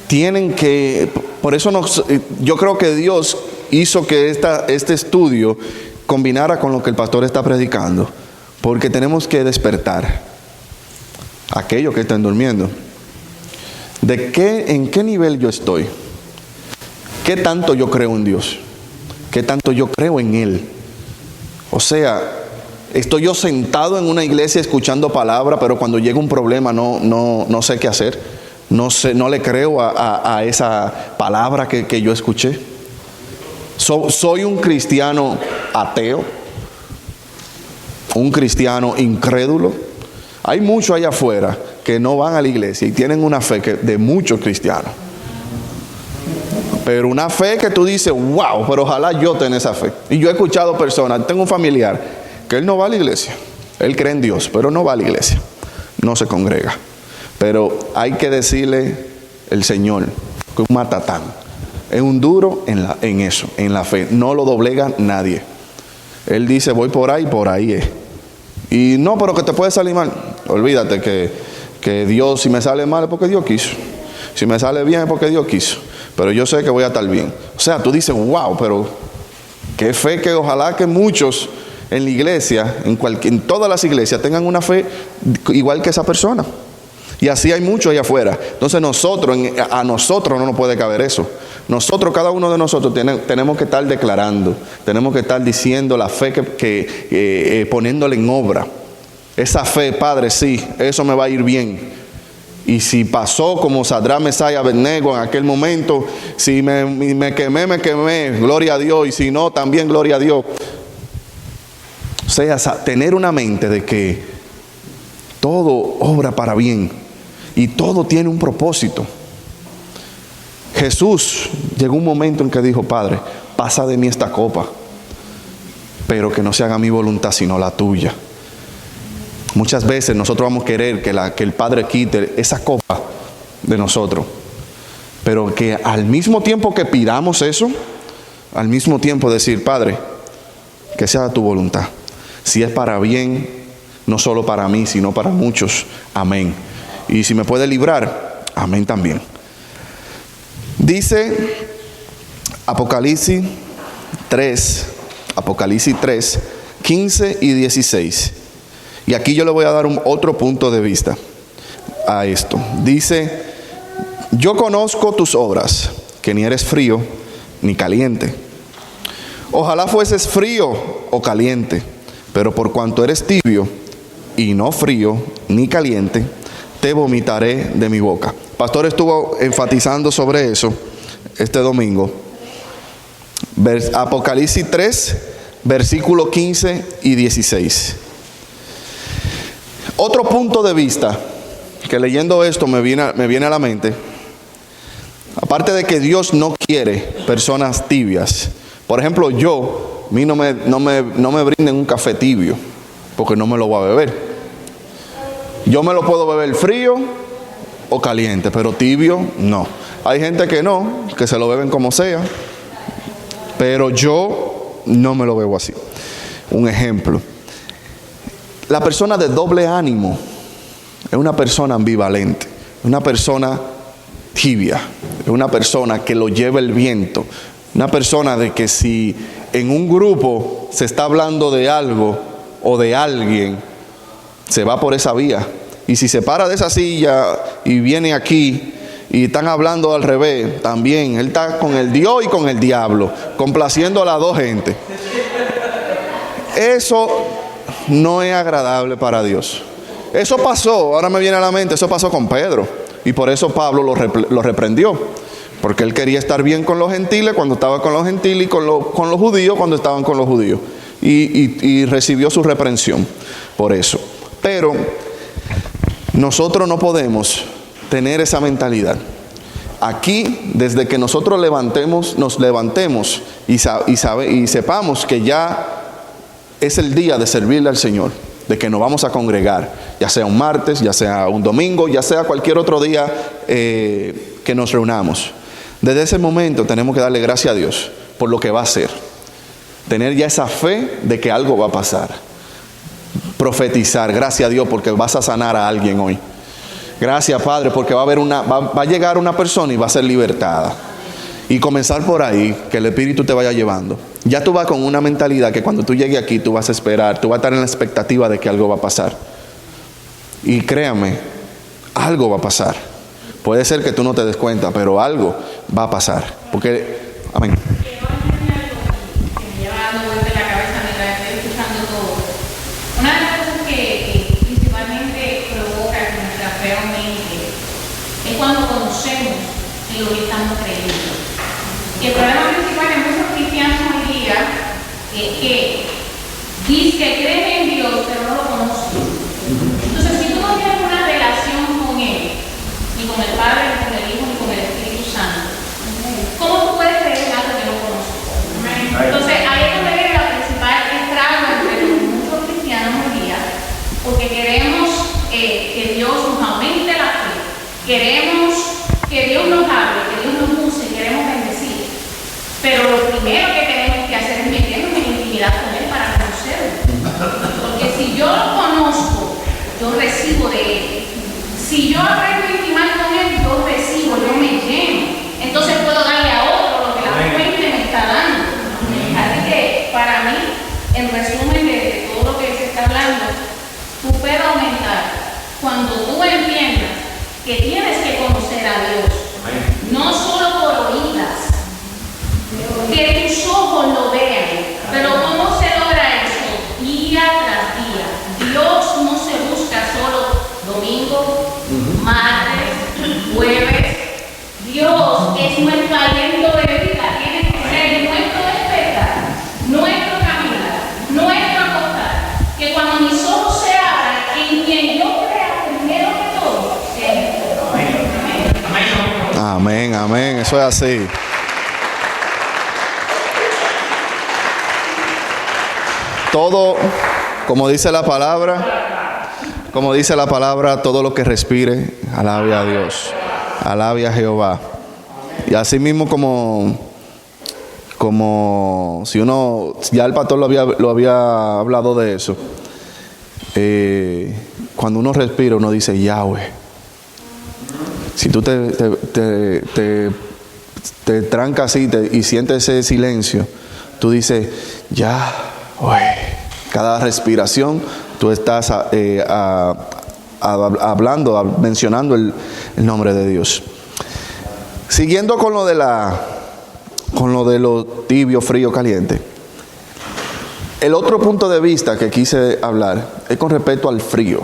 tienen que, por eso yo creo que Dios hizo que este estudio combinara con lo que el pastor está predicando, porque tenemos que despertar aquellos que están durmiendo. ¿En qué nivel yo estoy? ¿Qué tanto yo creo en Dios? ¿Qué tanto yo creo en Él? O sea, estoy yo sentado en una iglesia escuchando palabra, pero cuando llega un problema no sé qué hacer. No le creo a esa palabra que yo escuché. Soy un cristiano ateo, un cristiano incrédulo. Hay muchos allá afuera que no van a la iglesia y tienen una fe de muchos cristianos. Pero una fe que tú dices, wow, pero ojalá yo tenga esa fe. Y yo he escuchado personas, tengo un familiar que él no va a la iglesia. Él cree en Dios, pero no va a la iglesia. No se congrega. Pero hay que decirle el Señor que un matatán. Es un duro en eso, en la fe. No lo doblega nadie. Él dice, voy por ahí es. Y no, pero que te puede salir mal. Olvídate que Dios, si me sale mal es porque Dios quiso. Si me sale bien es porque Dios quiso. Pero yo sé que voy a estar bien. O sea, tú dices, wow, pero qué fe, que ojalá que muchos en la iglesia, en todas las iglesias, tengan una fe igual que esa persona. Y así hay muchos allá afuera. Entonces a nosotros no nos puede caber eso. Nosotros, cada uno de nosotros tenemos que estar declarando, tenemos que estar diciendo la fe que poniéndole en obra. Esa fe, Padre, sí, eso me va a ir bien. Y si pasó como Sadrach, Mesach y Abednego en aquel momento, si me quemé, gloria a Dios. Y si no, también gloria a Dios. O sea, tener una mente de que todo obra para bien y todo tiene un propósito. Jesús llegó un momento en que dijo, Padre, pasa de mí esta copa, pero que no se haga mi voluntad sino la tuya. Muchas veces nosotros vamos a querer que el Padre quite esa copa de nosotros, pero que al mismo tiempo que pidamos eso, al mismo tiempo decir, Padre, que sea tu voluntad. Si es para bien, no solo para mí, sino para muchos. Amén. Y si me puede librar, amén también. Dice Apocalipsis 3, 15 y 16. Y aquí yo le voy a dar otro punto de vista a esto. Dice: yo conozco tus obras, que ni eres frío ni caliente. Ojalá fueses frío o caliente, pero por cuanto eres tibio y no frío ni caliente, te vomitaré de mi boca. Pastor estuvo enfatizando sobre eso este domingo. Apocalipsis 3, versículos 15 y 16. Otro punto de vista que leyendo esto me viene a la mente, aparte de que Dios no quiere personas tibias. Por ejemplo, a mí no me brinden un café tibio, porque no me lo voy a beber. Yo me lo puedo beber frío o caliente, pero tibio no. Hay gente que no, que se lo beben como sea, pero yo no me lo bebo así. Un ejemplo: la persona de doble ánimo es una persona ambivalente, una persona tibia, es una persona que lo lleva el viento, una persona de que si en un grupo se está hablando de algo o de alguien, se va por esa vía. Y si se para de esa silla y viene aquí y están hablando al revés, también él está con el Dios y con el diablo, complaciendo a las dos gentes. Eso no es agradable para Dios. Eso pasó, ahora me viene a la mente, eso pasó con Pedro. Y por eso Pablo lo reprendió. Porque él quería estar bien con los gentiles cuando estaba con los gentiles y con los judíos cuando estaban con los judíos. Y recibió su reprensión por eso. Pero nosotros no podemos tener esa mentalidad. Aquí, desde que nosotros nos levantemos y sepamos que ya es el día de servirle al Señor, de que nos vamos a congregar, ya sea un martes, ya sea un domingo, ya sea cualquier otro día que nos reunamos. Desde ese momento tenemos que darle gracias a Dios por lo que va a hacer. Tener ya esa fe de que algo va a pasar. Profetizar, gracias a Dios porque vas a sanar a alguien hoy. Gracias, Padre, porque va a llegar una persona y va a ser libertada. Y comenzar por ahí, que el Espíritu te vaya llevando. Ya tú vas con una mentalidad que cuando tú llegues aquí, tú vas a esperar, tú vas a estar en la expectativa de que algo va a pasar. Y créame, algo va a pasar. Puede ser que tú no te des cuenta, pero algo va a pasar. Porque, amén. Cuando conocemos en lo que estamos creyendo. Y el problema principal de muchos cristianos hoy día es que dicen que creen en Dios, pero no lo conocen. Entonces, si tú no tienes una relación con Él, ni con el Padre, ni con el Hijo, ni con el Espíritu Santo, ¿cómo tú puedes creer en algo que no conoces? Entonces, ahí es donde viene la principal estrago entre muchos cristianos hoy día, porque queremos que Dios nos aumente la fe. Queremos que Dios nos hable, que Dios nos use, queremos bendecir. Pero lo primero que tenemos que hacer es meternos en intimidad con Él para conocerlo. Porque si yo lo conozco, yo recibo de Él. Si yo aprendo a intimar con Él, yo recibo, yo me lleno. Entonces puedo darle a otro lo que la fuente me está dando. Así que para mí, en resumen de todo lo que se está hablando, tú puedes aumentar cuando tú entiendas que tienes que conocer a Dios, no solo por oídas, que tus ojos lo vean, pero ¿cómo se logra eso? Día tras día. Dios no se busca solo domingo, martes, jueves. Dios es nuestro aliento de vida, tiene que ser nuestro despertar, nuestro caminar, nuestro acostar, que cuando mis ojos se abran, en quien yo crea primero que todo, sea Amén, amén, eso es así. Todo, como dice la palabra, todo lo que respire, alabe a Dios, alabe a Jehová. Y así mismo como si uno, ya el pastor lo había hablado de eso. cuando uno respira, uno dice Yahweh. Si tú te trancas así y sientes ese silencio, tú dices Yahweh. Cada respiración tú estás hablando, mencionando el nombre de Dios. Siguiendo con lo de lo tibio, frío, caliente. El otro punto de vista que quise hablar es con respecto al frío.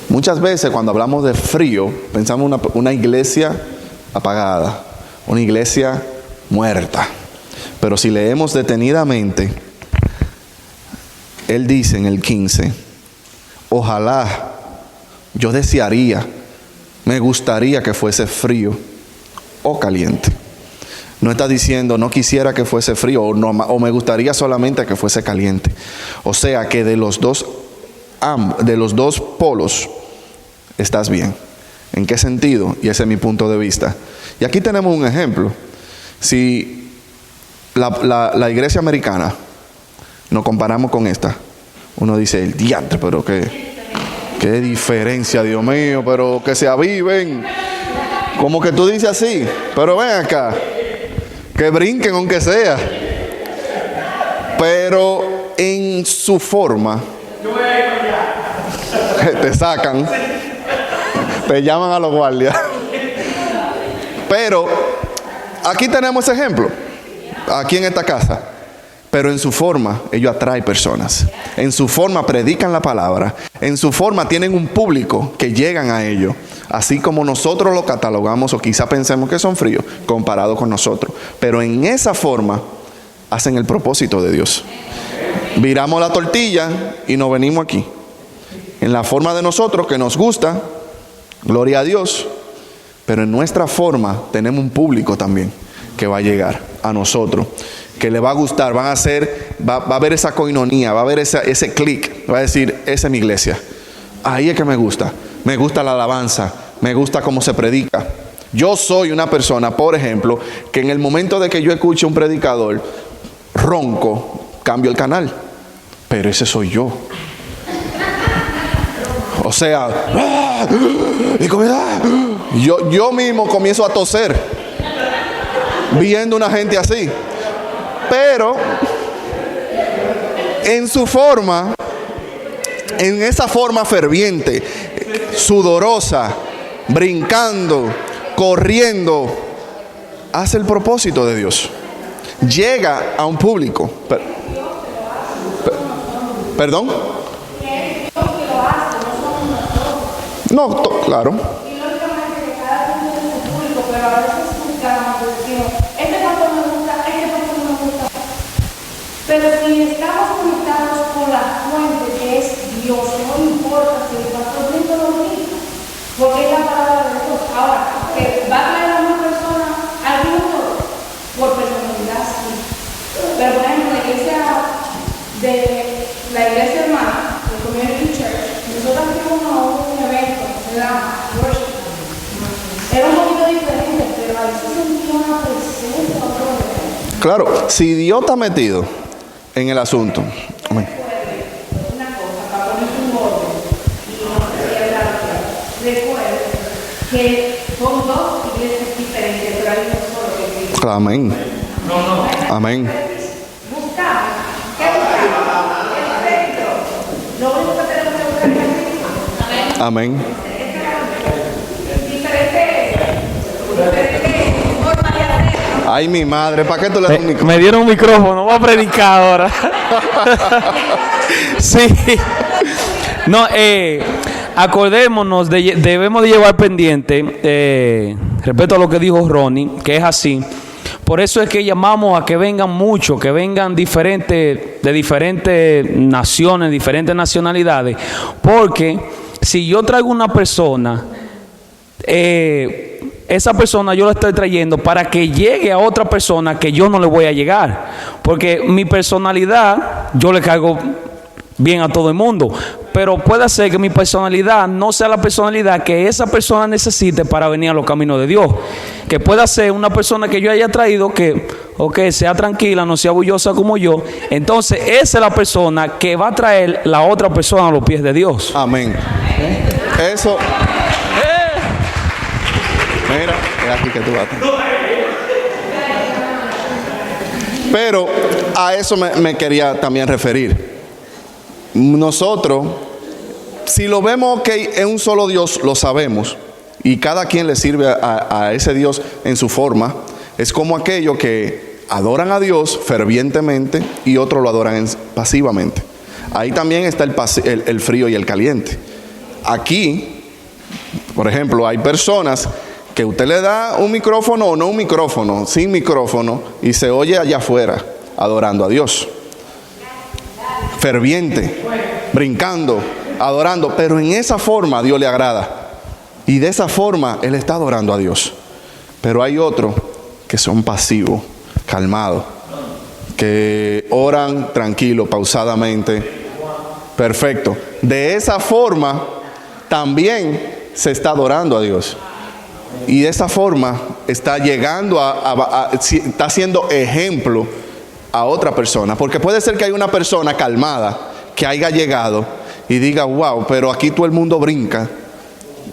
Muchas veces cuando hablamos de frío, pensamos una iglesia apagada, una iglesia muerta. Pero si leemos detenidamente, él dice en el 15, ojalá, yo desearía, me gustaría que fuese frío o caliente. No está diciendo no quisiera que fuese frío o me gustaría solamente que fuese caliente. O sea que de los dos polos estás bien. ¿En qué sentido? Y ese es mi punto de vista. Y aquí tenemos un ejemplo. Si la iglesia americana nos comparamos con esta, uno dice, el diantre, pero qué diferencia, Dios mío, pero que se aviven. Como que tú dices así, pero ven acá, que brinquen aunque sea. Pero en su forma, te sacan, te llaman a los guardias. Pero aquí tenemos ese ejemplo, aquí en esta casa. Pero en su forma, ellos atraen personas. En su forma predican la palabra. En su forma tienen un público que llegan a ellos. Así como nosotros lo catalogamos o quizá pensemos que son fríos comparado con nosotros. Pero en esa forma hacen el propósito de Dios. Viramos la tortilla y nos venimos aquí. En la forma de nosotros que nos gusta, gloria a Dios. Pero en nuestra forma tenemos un público también que va a llegar a nosotros, que le va a gustar, va a haber esa coinonía, va a haber ese clic, va a decir, esa es mi iglesia. Ahí es que me gusta la alabanza, me gusta cómo se predica. Yo soy una persona, por ejemplo, que en el momento de que yo escuche un predicador ronco, cambio el canal, pero ese soy yo. O sea, yo mismo comienzo a toser viendo una gente así. Pero en su forma, en esa forma ferviente, sudorosa, brincando, corriendo, hace el propósito de Dios. Llega a un público. ¿Perdón? No, claro. Y lógicamente que cada uno tiene su público, pero a veces buscamos, decimos, este pastor me gusta, este pastor no me gusta. Pero si estamos conectados con la fuente que es Dios, no importa si el pastor brinca o no brinca, porque es la palabra de Dios. Ahora, que va a traer a una persona al mundo por personalidad, sí. Pero por ejemplo, la iglesia hermana, el Community Church, nosotros fuimos a un evento que se llama Worship. Era un poquito diferente, pero ahí se sentía una presencia de otro nivel. Claro, si Dios está metido en el asunto. Amén. Una cosa, para poner un orden y no sé hablar. Recuerden que son dos iglesias diferentes, pero hay uno solo que es Cristo. Amén. Amén. Buscamos. ¿Qué buscamos? El centro. Lo único que tenemos que buscar es Cristo. Amén. Diferentes formas de hacerlo. Ay, mi madre, ¿para qué tú le das un micrófono? Me dieron un micrófono, voy a predicar ahora. Sí. No, acordémonos, debemos de llevar pendiente, respecto a lo que dijo Ronnie, que es así. Por eso es que llamamos a que vengan muchos, que vengan de diferentes naciones, diferentes nacionalidades. Porque si yo traigo una persona, esa persona yo la estoy trayendo para que llegue a otra persona que yo no le voy a llegar. Porque mi personalidad, yo le caigo bien a todo el mundo. pero puede ser que mi personalidad no sea la personalidad que esa persona necesite para venir a los caminos de Dios. Que pueda ser una persona que yo haya traído que, sea tranquila, no sea bullosa como yo. Entonces, esa es la persona que va a traer la otra persona a los pies de Dios. Amén. Eso. Mira, es aquí que tú vas. Pero a eso me quería también referir. Nosotros, si lo vemos que es un solo Dios, lo sabemos. Y cada quien le sirve a ese Dios en su forma. Es como aquellos que adoran a Dios fervientemente y otros lo adoran pasivamente. Ahí también está el frío y el caliente. Aquí, por ejemplo, hay personas que usted le da un micrófono o no un micrófono, sin micrófono, y se oye allá afuera adorando a Dios. Ferviente, brincando, adorando, pero en esa forma Dios le agrada. Y de esa forma Él está adorando a Dios. Pero hay otros que son pasivos, calmados, que oran tranquilo, pausadamente. Perfecto. De esa forma también se está adorando a Dios. Y de esa forma está llegando está siendo ejemplo a otra persona. Porque puede ser que hay una persona calmada que haya llegado y diga, wow, pero aquí todo el mundo brinca.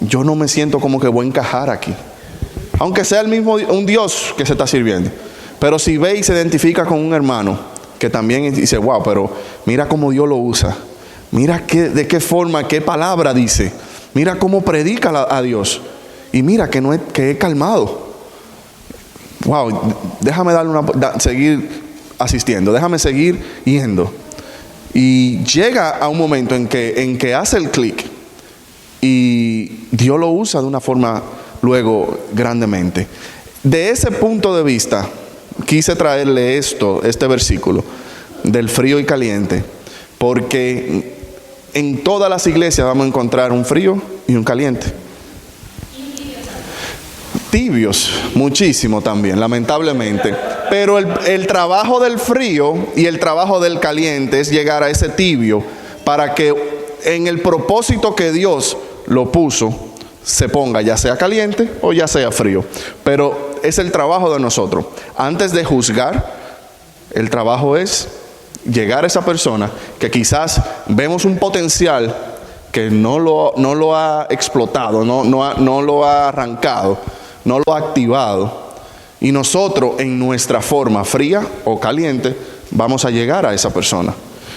Yo no me siento como que voy a encajar aquí. Aunque sea el mismo, un Dios que se está sirviendo. Pero si ve y se identifica con un hermano que también dice, wow, pero mira cómo Dios lo usa. Mira de qué forma, qué palabra dice. Mira cómo predica a Dios. Y mira que es calmado. Wow, déjame seguir asistiendo. Déjame seguir yendo. Y llega a un momento en que hace el clic. Y Dios lo usa de una forma luego grandemente. De ese punto de vista, quise traerle este versículo del frío y caliente, porque en todas las iglesias vamos a encontrar un frío y un caliente. Tibios, muchísimo también, lamentablemente. Pero el trabajo del frío y el trabajo del caliente es llegar a ese tibio para que en el propósito que Dios lo puso se ponga, ya sea caliente o ya sea frío. Pero es el trabajo de nosotros. Antes de juzgar, el trabajo es llegar a esa persona que quizás vemos un potencial que no lo ha explotado, no lo ha arrancado, no lo ha activado. Y nosotros en nuestra forma fría o caliente vamos a llegar a esa persona.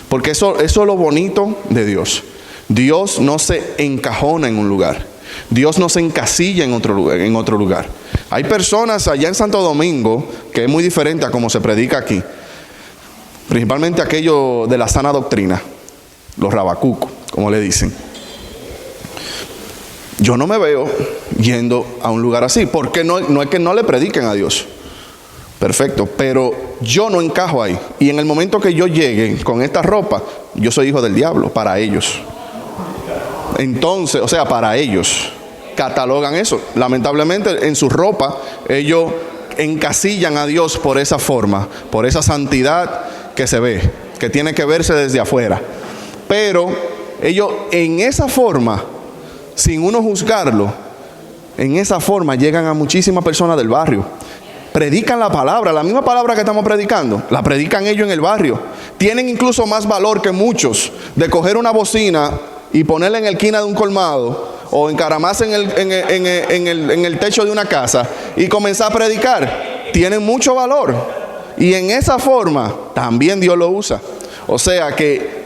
Porque eso es lo bonito de Dios. Dios no se encajona en un lugar. Dios no se encasilla en otro lugar. Hay personas allá en Santo Domingo que es muy diferente a como se predica aquí. Principalmente aquello de la sana doctrina, los rabacucos, como le dicen. Yo no me veo yendo a un lugar así, porque no es que no le prediquen a Dios. Perfecto, pero yo no encajo ahí. Y en el momento que yo llegue con esta ropa, yo soy hijo del diablo para ellos. Entonces, para ellos catalogan eso. Lamentablemente en su ropa ellos encasillan a Dios por esa forma, por esa santidad que se ve, que tiene que verse desde afuera. Pero ellos en esa forma, sin uno juzgarlo, en esa forma llegan a muchísimas personas del barrio. Predican la palabra, la misma palabra que estamos predicando, la predican ellos en el barrio. Tienen incluso más valor que muchos de coger una bocina y ponerla en la esquina de un colmado o encaramarse en el techo de una casa y comenzar a predicar. Tienen mucho valor. Y en esa forma también Dios lo usa. O sea que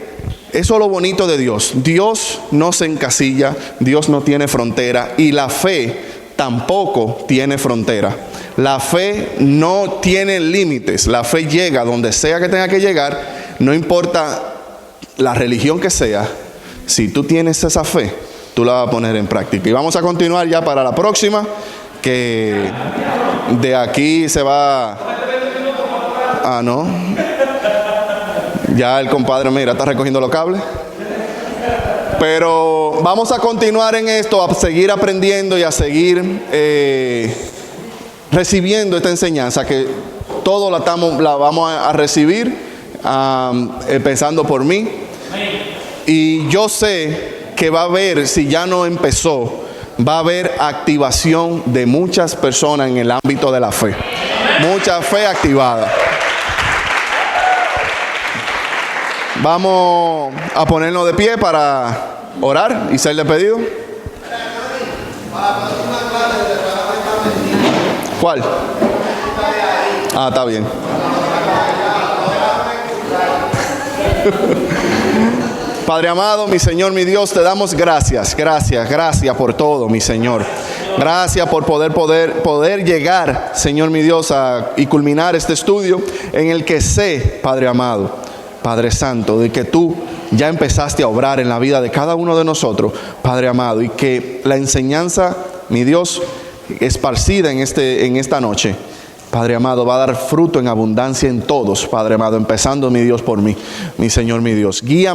eso es lo bonito de Dios. Dios no se encasilla, Dios no tiene frontera y la fe tampoco tiene frontera. La fe no tiene límites. La fe llega donde sea que tenga que llegar, no importa la religión que sea. Si tú tienes esa fe, tú la vas a poner en práctica. Y vamos a continuar ya para la próxima, que de aquí se va. No. Ya el compadre, mira, está recogiendo los cables. Pero vamos a continuar en esto, a seguir aprendiendo y a seguir recibiendo esta enseñanza, que todo la vamos a recibir, empezando por mí. Y yo sé que va a haber, si ya no empezó, va a haber activación de muchas personas en el ámbito de la fe. Mucha fe activada. Vamos a ponernos de pie para orar y serle pedido. ¿Cuál? Ah, está bien. Padre amado, mi Señor, mi Dios, te damos gracias por todo, mi Señor. Gracias por poder llegar, Señor, mi Dios, y culminar este estudio en el que sé, Padre amado, Padre Santo, de que tú ya empezaste a obrar en la vida de cada uno de nosotros, Padre amado, y que la enseñanza, mi Dios, esparcida en esta noche, Padre amado, va a dar fruto en abundancia en todos, Padre amado, empezando, mi Dios, por mí, mi Señor, mi Dios. Guía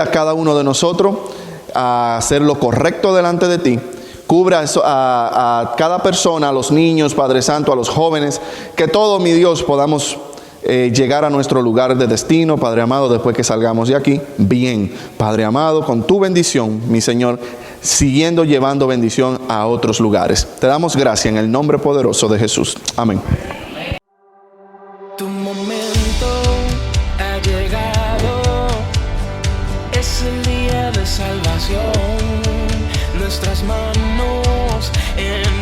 a cada uno de nosotros a hacer lo correcto delante de ti. Cubra a cada persona, a los niños, Padre Santo, a los jóvenes, que todos, mi Dios, podamos llegar a nuestro lugar de destino, Padre amado, después que salgamos de aquí, bien, Padre amado, con tu bendición, mi Señor, siguiendo llevando bendición a otros lugares. Te damos gracias en el nombre poderoso de Jesús. Amén. Tu momento ha llegado, es el día de salvación, nuestras manos en